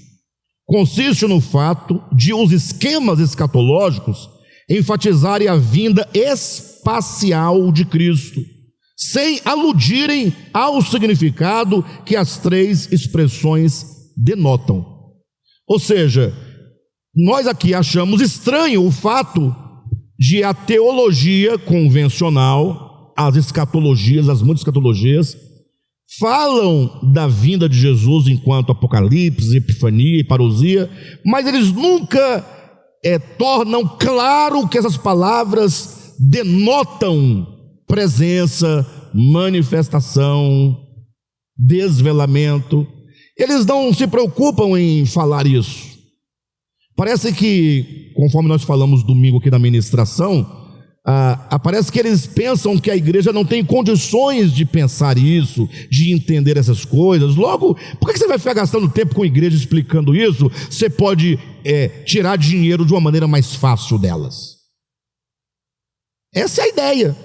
[SPEAKER 1] consiste no fato de os esquemas escatológicos enfatizarem a vinda espacial de Cristo, sem aludirem ao significado que as 3 expressões denotam. Ou seja, nós aqui achamos estranho o fato de a teologia convencional, as escatologias, as muitas escatologias, falam da vinda de Jesus enquanto Apocalipse, Epifania e Parousia, mas eles nunca tornam claro que essas palavras denotam presença, manifestação, desvelamento. Eles não se preocupam em falar isso. Parece que, conforme nós falamos domingo aqui na ministração, parece que eles pensam que a igreja não tem condições de pensar isso, de entender essas coisas. Logo, por que você vai ficar gastando tempo com a igreja explicando isso? Você pode tirar dinheiro de uma maneira mais fácil delas. Essa é a ideia.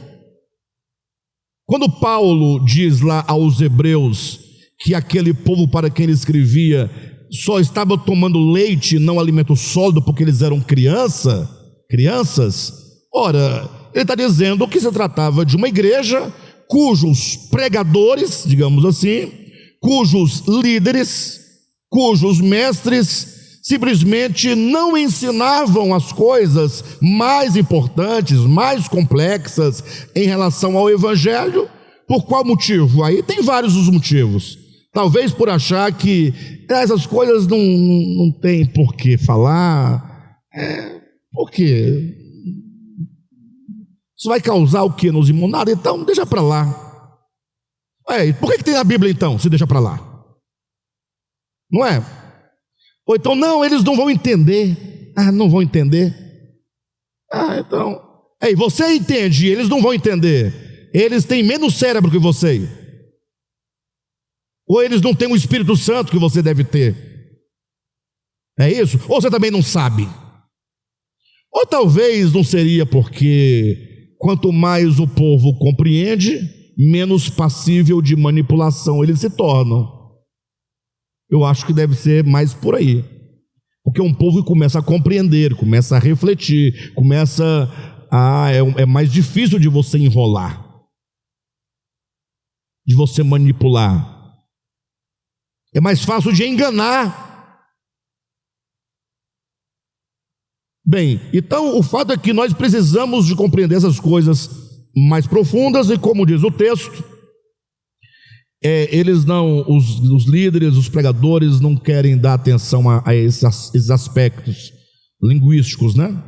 [SPEAKER 1] Quando Paulo diz lá aos hebreus que aquele povo para quem ele escrevia só estava tomando leite, não alimento sólido, porque eles eram crianças, ora, ele está dizendo que se tratava de uma igreja cujos pregadores, digamos assim, cujos líderes, cujos mestres simplesmente não ensinavam as coisas mais importantes, mais complexas em relação ao evangelho. Por qual motivo? Aí tem vários os motivos. Talvez por achar que essas coisas não tem por que falar. Por quê? Isso vai causar o que nos irmãos? Nada, então deixa para lá. Por que tem na Bíblia então, se deixa para lá? Não é? Ou então, não, eles não vão entender. Não vão entender? Então, você entende, eles não vão entender. Eles têm menos cérebro que você. Ou eles não têm o Espírito Santo que você deve ter. É isso? Ou você também não sabe? Ou talvez não seria porque quanto mais o povo compreende, menos passível de manipulação eles se tornam. Eu acho que deve ser mais por aí. Porque um povo começa a compreender, começa a refletir, é mais difícil de você enrolar, de você manipular. É mais fácil de enganar. Bem, então o fato é que nós precisamos de compreender essas coisas mais profundas, e como diz o texto, os líderes, os pregadores não querem dar atenção a esses aspectos linguísticos, né?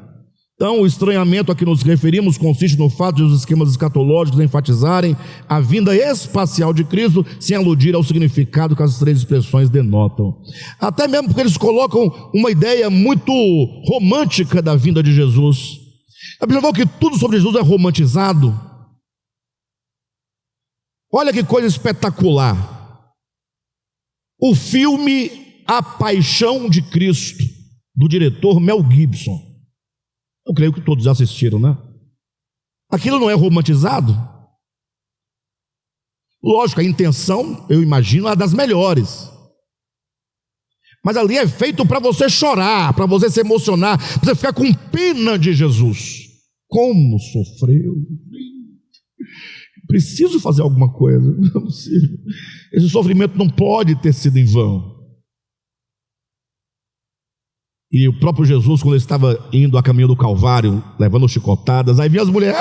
[SPEAKER 1] Então, o estranhamento a que nos referimos consiste no fato de os esquemas escatológicos enfatizarem a vinda espacial de Cristo sem aludir ao significado que as 3 expressões denotam. Até mesmo porque eles colocam uma ideia muito romântica da vinda de Jesus. A Bíblia fala que tudo sobre Jesus é romantizado. Olha que coisa espetacular. O filme A Paixão de Cristo, do diretor Mel Gibson. Eu creio que todos já assistiram, né? Aquilo não é romantizado? Lógico, a intenção, eu imagino, é das melhores. Mas ali é feito para você chorar, para você se emocionar, para você ficar com pena de Jesus. Como sofreu? Preciso fazer alguma coisa. Não é possível. Esse sofrimento não pode ter sido em vão. E o próprio Jesus, quando ele estava indo a caminho do Calvário, levando chicotadas, aí vinha as mulheres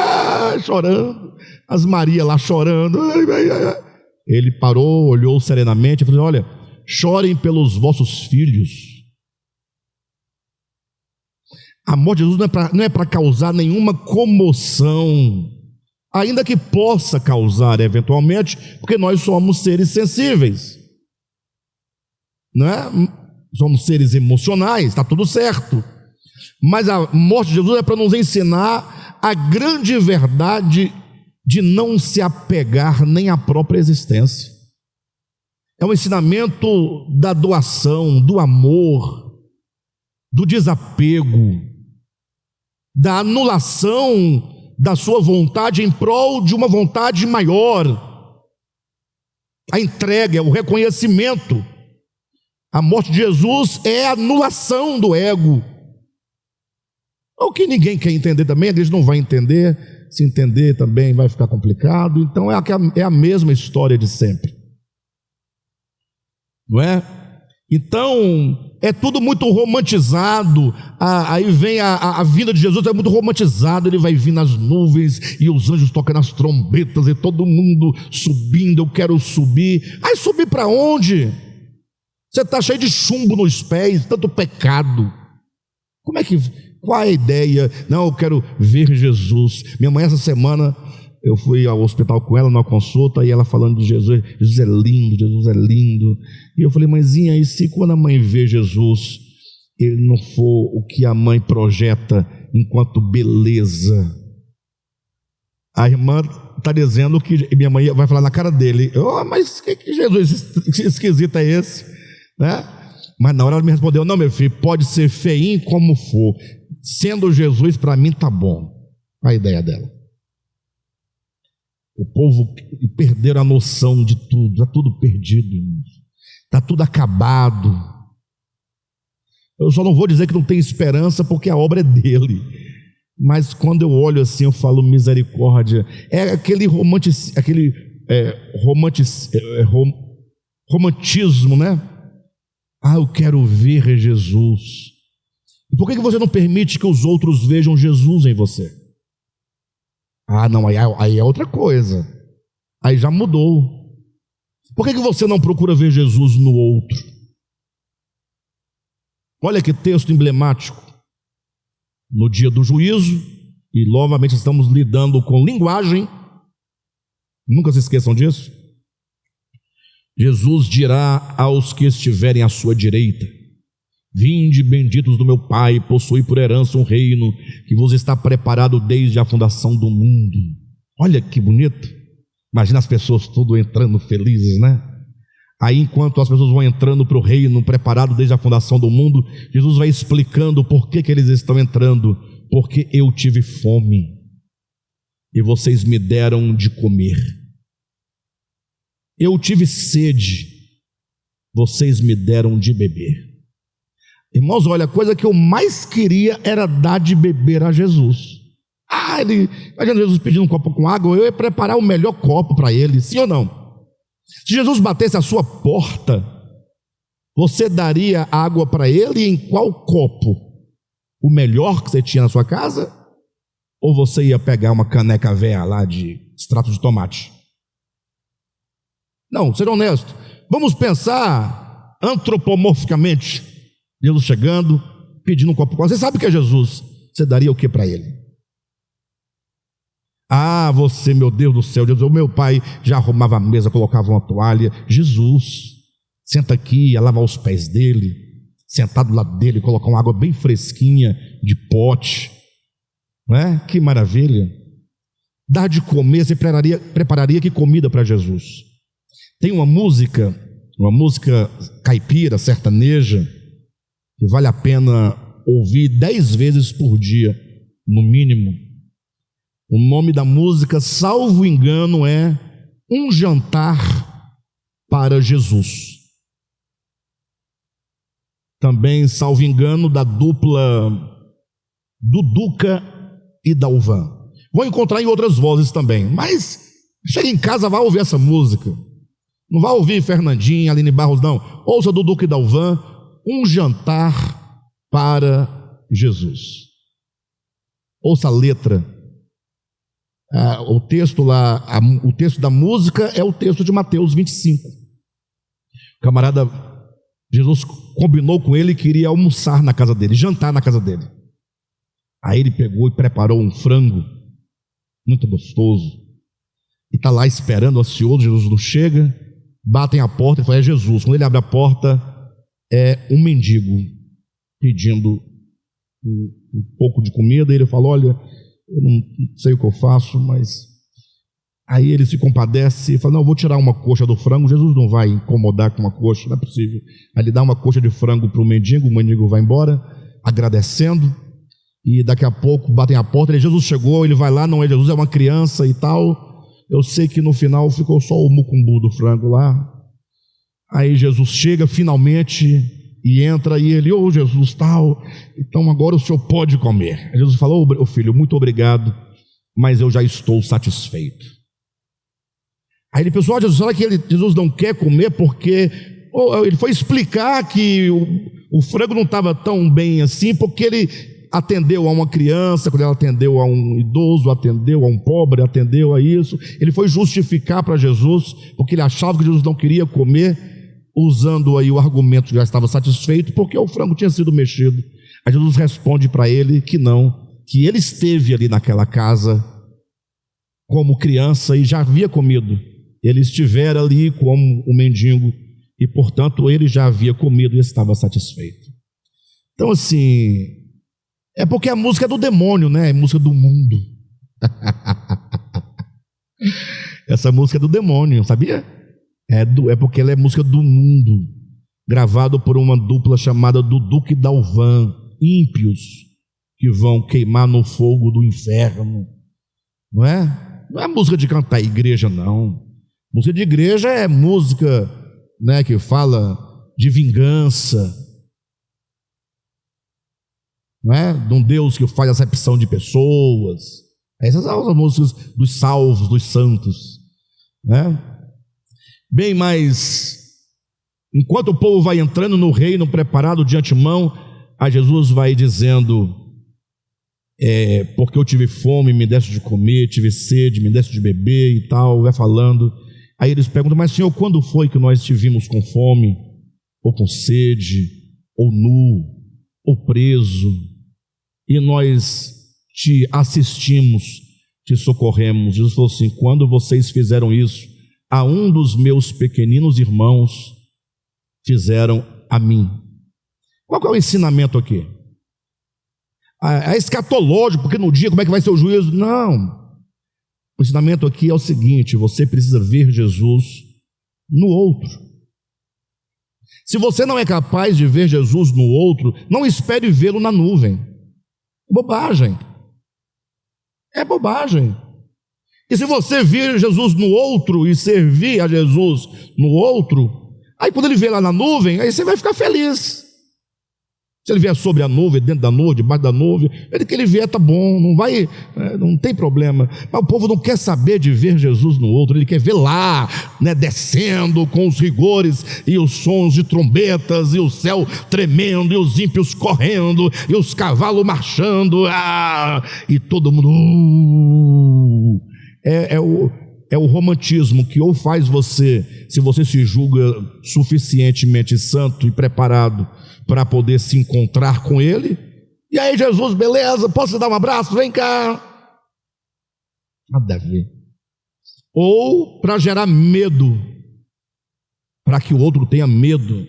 [SPEAKER 1] chorando, as Maria lá chorando. Ele parou, olhou serenamente e falou: olha, chorem pelos vossos filhos. A morte de Jesus não é para causar nenhuma comoção, ainda que possa causar eventualmente, porque nós somos seres sensíveis, não é? Somos seres emocionais, está tudo certo. Mas a morte de Jesus é para nos ensinar a grande verdade de não se apegar nem à própria existência. É um ensinamento da doação, do amor, do desapego, da anulação da sua vontade em prol de uma vontade maior. A entrega, o reconhecimento. A morte de Jesus é a anulação do ego. O que ninguém quer entender também, a igreja não vai entender. Se entender também vai ficar complicado. Então é a mesma história de sempre, não é? Então é tudo muito romantizado. Aí vem a vinda de Jesus, é muito romantizado. Ele vai vir nas nuvens e os anjos tocam nas trombetas e todo mundo subindo. Eu quero subir. Aí subir para onde? Você está cheio de chumbo nos pés, tanto pecado. Qual é a ideia? Não, eu quero ver Jesus. Minha mãe, essa semana, eu fui ao hospital com ela numa consulta, e ela falando de Jesus. Jesus é lindo, Jesus é lindo. E eu falei: mãezinha, e se quando a mãe vê Jesus, ele não for o que a mãe projeta enquanto beleza? A irmã está dizendo que minha mãe vai falar na cara dele: mas que Jesus esquisito é esse? Né? Mas na hora ela me respondeu: não, meu filho, pode ser feinho como for, sendo Jesus, para mim tá bom. A ideia dela. O povo perderam a noção de tudo, está tudo perdido, está tudo acabado. Eu só não vou dizer que não tem esperança, porque a obra é dele, mas quando eu olho assim, eu falo: misericórdia. É aquele romantismo, né? Eu quero ver Jesus. E por que você não permite que os outros vejam Jesus em você? Não, aí é outra coisa. Aí já mudou. Por que você não procura ver Jesus no outro? Olha que texto emblemático. No dia do juízo, e novamente estamos lidando com linguagem, nunca se esqueçam disso. Jesus dirá aos que estiverem à sua direita: vinde, benditos do meu Pai, possuí por herança um reino que vos está preparado desde a fundação do mundo. Olha que bonito. Imagina as pessoas tudo entrando felizes, né? Aí, enquanto as pessoas vão entrando para o reino preparado desde a fundação do mundo, Jesus vai explicando por que eles estão entrando. Porque eu tive fome e vocês me deram de comer. Eu tive sede, vocês me deram de beber. Irmãos, olha, a coisa que eu mais queria era dar de beber a Jesus. Imagina Jesus pedindo um copo com água, eu ia preparar o melhor copo para ele, sim ou não? Se Jesus batesse a sua porta, você daria água para ele em qual copo? O melhor que você tinha na sua casa? Ou você ia pegar uma caneca velha lá de extrato de tomate? Não, seja honesto. Vamos pensar antropomorficamente. Jesus chegando, pedindo um copo com água. Você sabe que é Jesus. Você daria o que para ele? Você, meu Deus do céu, Jesus, o meu pai já arrumava a mesa, colocava uma toalha. Jesus, senta aqui, ia lavar os pés dele, sentado do lado dele, colocar uma água bem fresquinha, de pote, não é? Que maravilha. Dar de comer, você prepararia que comida para Jesus? Tem uma música caipira, sertaneja, que vale a pena ouvir 10 vezes por dia, no mínimo. O nome da música, salvo engano, é Um Jantar para Jesus. Também, salvo engano, da dupla Duduca e Dalvan. Vou encontrar em outras vozes também, mas chega em casa, vai ouvir essa música. Não vai ouvir Fernandinha, Aline Barros, não. Ouça Duduca e Dalvan, Um Jantar para Jesus. Ouça a letra. O texto lá, o texto da música é o texto de Mateus 25. O camarada, Jesus combinou com ele que iria almoçar na casa dele, jantar na casa dele. Aí ele pegou e preparou um frango muito gostoso e está lá esperando, ansioso. Jesus não chega, batem a porta e fala: é Jesus. Quando ele abre a porta, é um mendigo pedindo um pouco de comida. E ele fala: olha, eu não sei o que eu faço, mas... Aí ele se compadece e fala: não, eu vou tirar uma coxa do frango. Jesus não vai incomodar com uma coxa, não é possível. Aí ele dá uma coxa de frango para o mendigo vai embora, agradecendo. E daqui a pouco batem a porta, Jesus chegou, ele vai lá, não é Jesus, é uma criança e tal. Eu sei que no final ficou só o mucumbu do frango lá. Aí Jesus chega finalmente e entra, e ele: ô Jesus, tal, então agora o senhor pode comer. Aí Jesus falou: ô filho, muito obrigado, mas eu já estou satisfeito. Aí ele pensou: Jesus, será que Jesus não quer comer porque... ele foi explicar que o frango não estava tão bem assim, porque ele atendeu a uma criança, quando ele atendeu a um idoso, atendeu a um pobre, atendeu a isso. Ele foi justificar para Jesus, porque ele achava que Jesus não queria comer, usando aí o argumento que já estava satisfeito, porque o frango tinha sido mexido. Aí Jesus responde para ele que não, que ele esteve ali naquela casa como criança e já havia comido. Ele estivera ali como um mendigo e, portanto, ele já havia comido e estava satisfeito. Então, assim, é porque a música é do demônio, né? É música do mundo. Essa música é do demônio, sabia? É porque ela é música do mundo, gravado por uma dupla chamada Duduca e Dalvan, ímpios que vão queimar no fogo do inferno, não é? Não é música de cantar igreja, não. Música de igreja é música, né, que fala de vingança, não é? De um Deus que faz acepção de pessoas. Essas são as músicas dos salvos, dos santos, né? Bem, mas enquanto o povo vai entrando no reino preparado de antemão, a Jesus vai dizendo: porque eu tive fome, me deste de comer, tive sede, me deste de beber e tal, vai falando. Aí eles perguntam: mas Senhor, quando foi que nós te vimos com fome, ou com sede, ou nu, ou preso, e nós te assistimos, te socorremos? Jesus falou assim: quando vocês fizeram isso a um dos meus pequeninos irmãos, fizeram a mim. Qual que é o ensinamento aqui? É escatológico, porque no dia como é que vai ser o juízo? Não. O ensinamento aqui é o seguinte: você precisa ver Jesus no outro. Se você não é capaz de ver Jesus no outro, não espere vê-lo na nuvem. Bobagem. É bobagem. E se você vir Jesus no outro e servir a Jesus no outro, aí quando ele vê lá na nuvem, aí você vai ficar feliz. Se ele vier sobre a nuvem, dentro da nuvem, debaixo da nuvem, ele que ele vier tá bom, não tem problema. Mas o povo não quer saber de ver Jesus no outro, ele quer ver lá, né, descendo com os rigores e os sons de trombetas e o céu tremendo e os ímpios correndo e os cavalos marchando, e todo mundo é o romantismo que ou faz você, se você se julga suficientemente santo e preparado para poder se encontrar com ele, e aí Jesus, beleza, posso te dar um abraço? Vem cá. Nada a ver. Ou para gerar medo, para que o outro tenha medo.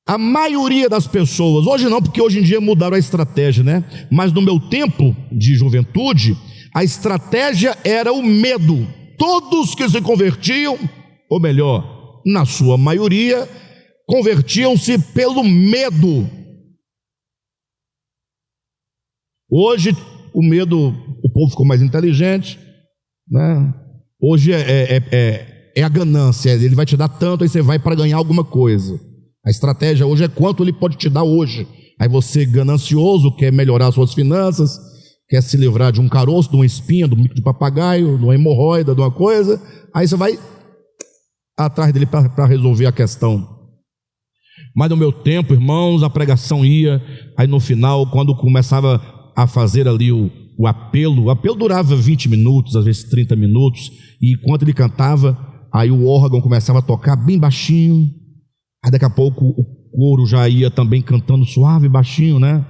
[SPEAKER 1] A maioria das pessoas, hoje não, porque hoje em dia mudaram a estratégia, né? Mas no meu tempo de juventude, a estratégia era o medo. Todos que se convertiam, ou melhor, na sua maioria, convertiam-se pelo medo. Hoje o medo, o povo ficou mais inteligente, né? Hoje é a ganância, ele vai te dar tanto, aí você vai para ganhar alguma coisa. A estratégia hoje é quanto ele pode te dar hoje. Aí você, ganancioso, quer melhorar suas finanças, quer se livrar de um caroço, de uma espinha, de um bico de papagaio, de uma hemorroida, de uma coisa, aí você vai atrás dele para resolver a questão. Mas no meu tempo, irmãos, a pregação ia, aí no final, quando começava a fazer ali o apelo durava 20 minutos, às vezes 30 minutos, e enquanto ele cantava, aí o órgão começava a tocar bem baixinho, aí daqui a pouco o coro já ia também cantando suave e baixinho, né?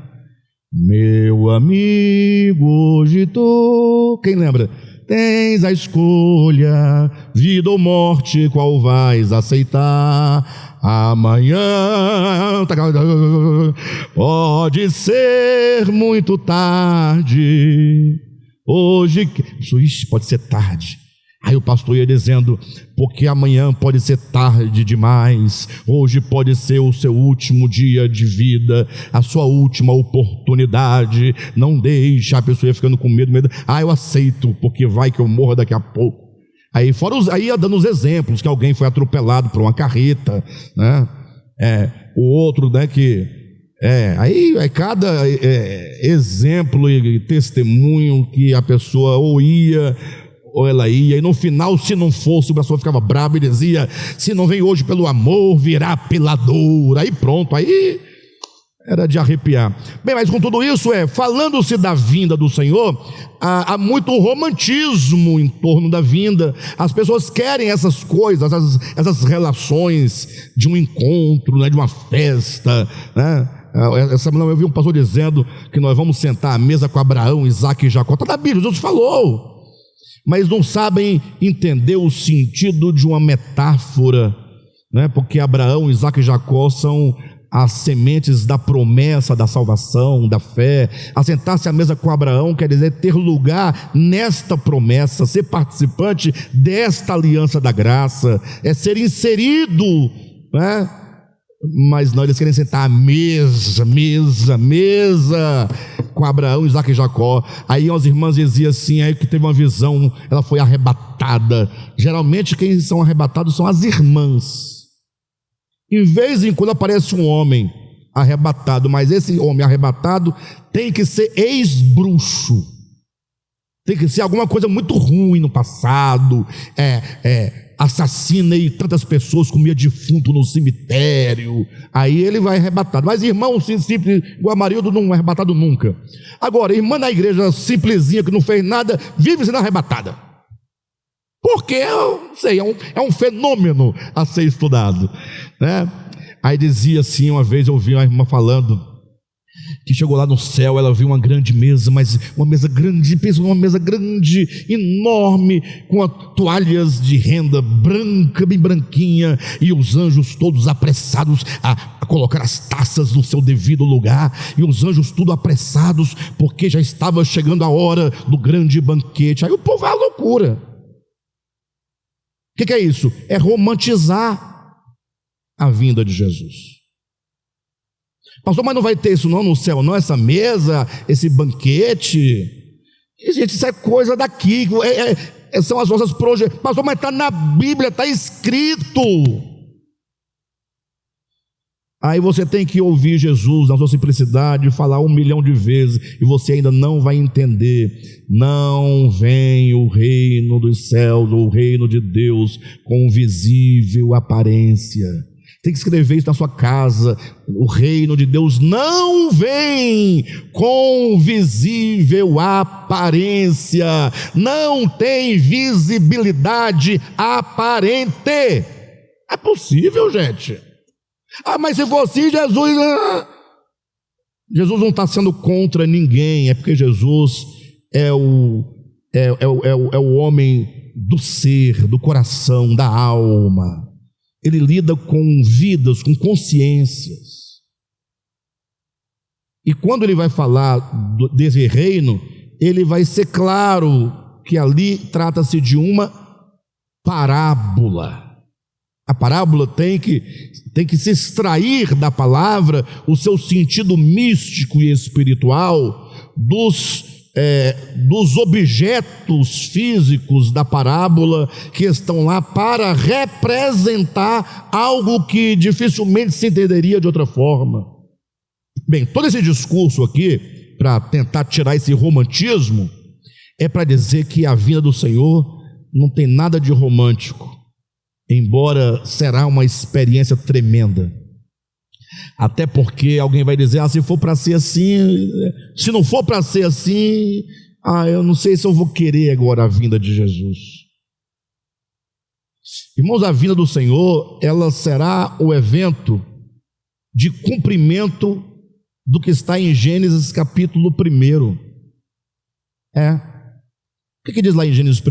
[SPEAKER 1] Meu amigo, hoje tu... Quem lembra? Tens a escolha, vida ou morte, qual vais aceitar? Amanhã pode ser muito tarde. Hoje pode ser tarde. Aí o pastor ia dizendo, porque amanhã pode ser tarde demais, hoje pode ser o seu último dia de vida, a sua última oportunidade, não deixe. A pessoa ia ficando com medo, eu aceito, porque vai que eu morro daqui a pouco. Aí aí ia dando os exemplos, que alguém foi atropelado por uma carreta, né? O outro, né, aí cada exemplo e testemunho que a pessoa ou ia, ou ela ia, e no final, se não fosse, o pessoal ficava bravo e dizia, se não vem hoje pelo amor, virá pela dor. Aí pronto, aí era de arrepiar. Bem, mas com tudo isso, falando-se da vinda do Senhor, há muito romantismo em torno da vinda. As pessoas querem essas coisas, essas relações de um encontro, né, de uma festa, né? Essa manhã eu vi um pastor dizendo que nós vamos sentar à mesa com Abraão, Isaac e Jacó. Está na Bíblia, Deus falou, mas não sabem entender o sentido de uma metáfora, né? Porque Abraão, Isaac e Jacó são as sementes da promessa da salvação, da fé. Assentar-se à mesa com Abraão quer dizer ter lugar nesta promessa, ser participante desta aliança da graça, é ser inserido, né? Mas não, eles querem sentar à mesa com Abraão, Isaac e Jacó. Aí as irmãs diziam assim, aí que teve uma visão, ela foi arrebatada. Geralmente quem são arrebatados são as irmãs. Em vez em quando aparece um homem arrebatado, mas esse homem arrebatado tem que ser ex-bruxo, tem que ser alguma coisa muito ruim no passado, assassinei tantas pessoas, comia defunto no cemitério, aí ele vai arrebatado. Mas irmão simples, igual a Marildo, não é arrebatado nunca. Agora, irmã da igreja simplesinha, que não fez nada, vive sendo arrebatada, porque eu não sei, é um fenômeno a ser estudado, né? Aí dizia assim, uma vez eu ouvi uma irmã falando que chegou lá no céu, ela viu uma grande mesa, mas uma mesa grande, pensa numa mesa grande, enorme, com toalhas de renda branca, bem branquinha, e os anjos todos apressados a colocar as taças no seu devido lugar, e os anjos tudo apressados, porque já estava chegando a hora do grande banquete. Aí o povo vai à loucura. O que é isso? É romantizar a vinda de Jesus. Pastor, mas não vai ter isso não no céu, não, essa mesa, esse banquete. E, gente, isso é coisa daqui, são as nossas projeções. Pastor, mas está na Bíblia, está escrito. Aí você tem que ouvir Jesus na sua simplicidade, falar 1 milhão de vezes, e você ainda não vai entender. Não vem o reino dos céus, o reino de Deus, com visível aparência. Tem que escrever isso na sua casa. O reino de Deus não vem com visível aparência, não tem visibilidade aparente. É possível, gente? Mas se for assim, Jesus não está sendo contra ninguém, é porque Jesus é o homem do ser, do coração, da alma. Ele lida com vidas, com consciências. E quando ele vai falar desse reino, ele vai ser claro que ali trata-se de uma parábola. A parábola tem que se extrair da palavra o seu sentido místico e espiritual dos dos objetos físicos da parábola que estão lá para representar algo que dificilmente se entenderia de outra forma. Bem, todo esse discurso aqui, para tentar tirar esse romantismo, é para dizer que a vinda do Senhor não tem nada de romântico, embora será uma experiência tremenda. Até porque alguém vai dizer, se for para ser assim, se não for para ser assim, eu não sei se eu vou querer agora a vinda de Jesus. Irmãos, a vinda do Senhor, ela será o evento de cumprimento do que está em Gênesis capítulo 1. O que diz lá em Gênesis 1?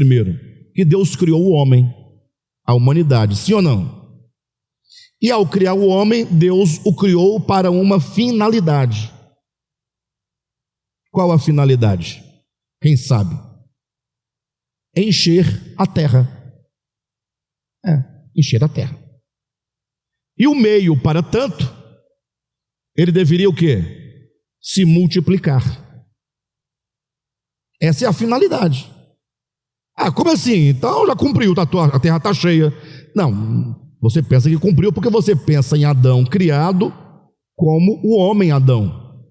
[SPEAKER 1] Que Deus criou o homem, a humanidade, sim ou não? E ao criar o homem, Deus o criou para uma finalidade. Qual a finalidade? Quem sabe? Encher a terra. Encher a terra. E o meio para tanto, ele deveria o quê? Se multiplicar. Essa é a finalidade. Como assim? Então já cumpriu, a terra está cheia. Não, você pensa que cumpriu porque você pensa em Adão criado como o homem Adão.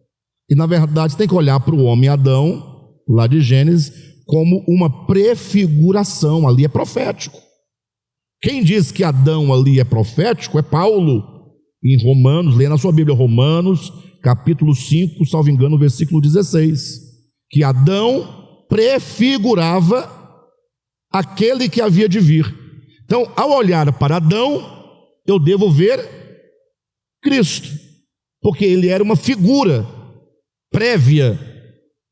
[SPEAKER 1] E na verdade você tem que olhar para o homem Adão, lá de Gênesis, como uma prefiguração, ali é profético. Quem diz que Adão ali é profético é Paulo, em Romanos, leia na sua Bíblia, Romanos, capítulo 5, salvo engano, versículo 16, que Adão prefigurava aquele que havia de vir. Então, ao olhar para Adão, eu devo ver Cristo, porque ele era uma figura prévia,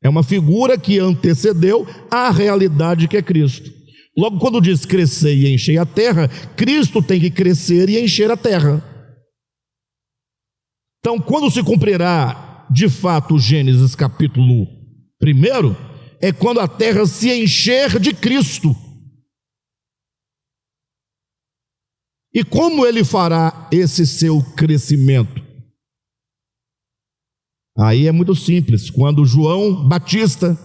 [SPEAKER 1] é uma figura que antecedeu a realidade que é Cristo. Logo, quando diz crescer e encher a terra, Cristo tem que crescer e encher a terra. Então, quando se cumprirá de fato Gênesis capítulo 1, é quando a terra se encher de Cristo. E como ele fará esse seu crescimento? Aí é muito simples. Quando João Batista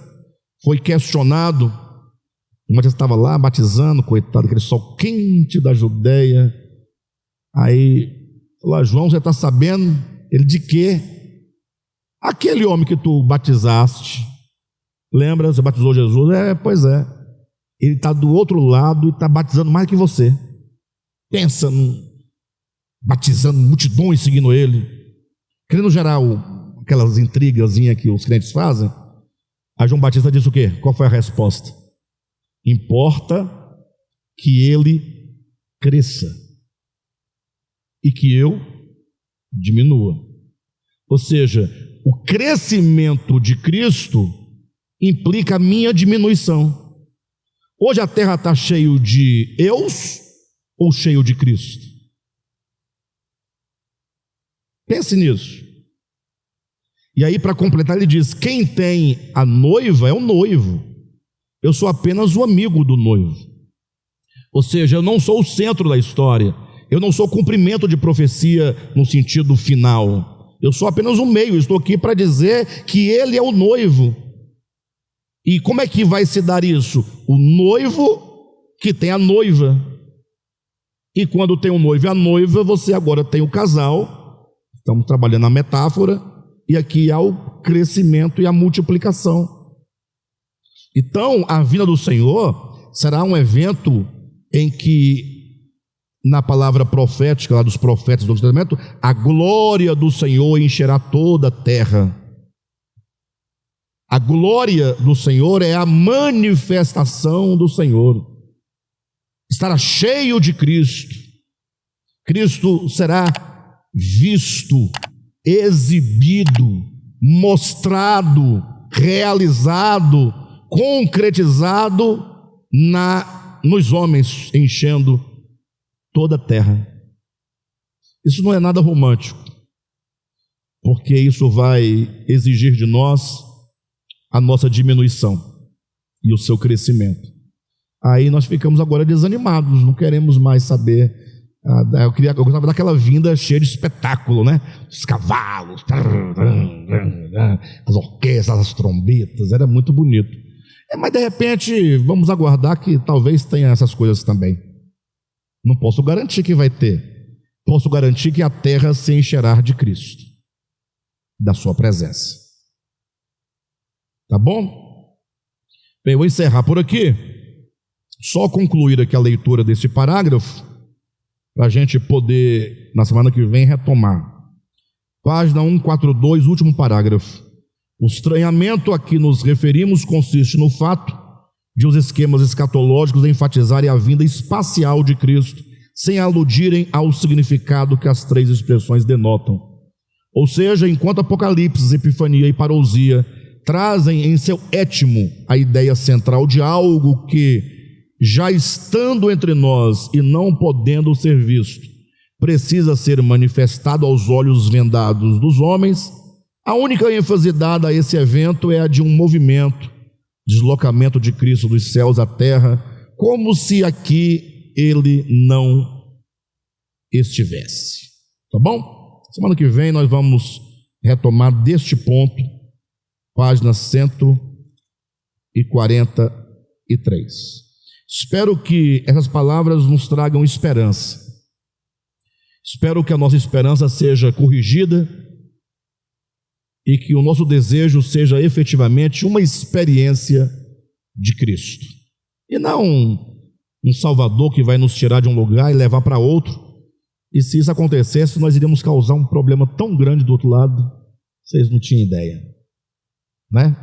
[SPEAKER 1] foi questionado, o Batista estava lá batizando, coitado, aquele sol quente da Judéia. Aí falou: João, você está sabendo? Ele: de quê? Aquele homem que tu batizaste, lembra? Você batizou Jesus? Pois é. Ele está do outro lado e está batizando mais que você. Pensa, batizando multidões seguindo ele, querendo gerar aquelas intrigazinhas que os crentes fazem. Aí João Batista disse o quê? Qual foi a resposta? Importa que ele cresça e que eu diminua. Ou seja, o crescimento de Cristo implica a minha diminuição. Hoje a terra está cheia de eus ou cheio de Cristo? Pense nisso. E aí, para completar, ele diz: quem tem a noiva é o noivo, eu sou apenas o amigo do noivo. Ou seja, eu não sou o centro da história, eu não sou cumprimento de profecia no sentido final, eu sou apenas um meio. Estou aqui para dizer que ele é o noivo. E como é que vai se dar isso? O noivo que tem a noiva. E quando tem o noivo e a noiva, você agora tem o casal. Estamos trabalhando a metáfora. E aqui há o crescimento e a multiplicação. Então, a vinda do Senhor será um evento em que, na palavra profética, lá dos profetas do Antigo Testamento, a glória do Senhor encherá toda a terra. A glória do Senhor é a manifestação do Senhor. Estará cheio de Cristo. Cristo será visto, exibido, mostrado, realizado, concretizado nos homens, enchendo toda a terra. Isso não é nada romântico, porque isso vai exigir de nós a nossa diminuição e o seu crescimento. Aí nós ficamos agora desanimados, não queremos mais saber Eu gostava daquela vinda cheia de espetáculo, né? Os cavalos, as orquestras, as trombetas, era muito bonito. Mas de repente, vamos aguardar que talvez tenha essas coisas também. Não posso garantir que vai ter. Posso garantir que a terra se encherá de Cristo, da sua presença. Tá bom? Bem, eu vou encerrar por aqui. Só concluir aqui a leitura desse parágrafo, para a gente poder, na semana que vem, retomar. Página 142, último parágrafo. O estranhamento a que nos referimos consiste no fato de os esquemas escatológicos enfatizarem a vinda espacial de Cristo, sem aludirem ao significado que as três expressões denotam. Ou seja, enquanto Apocalipse, Epifania e Parousia trazem em seu étimo a ideia central de algo que, já estando entre nós e não podendo ser visto, precisa ser manifestado aos olhos vendados dos homens, a única ênfase dada a esse evento é a de um movimento, deslocamento de Cristo dos céus à terra, como se aqui ele não estivesse. Tá bom? Semana que vem nós vamos retomar deste ponto, página 143. Espero que essas palavras nos tragam esperança. Espero que a nossa esperança seja corrigida e que o nosso desejo seja efetivamente uma experiência de Cristo. E não um Salvador que vai nos tirar de um lugar e levar para outro. E se isso acontecesse, nós iríamos causar um problema tão grande do outro lado, vocês não tinham ideia, né?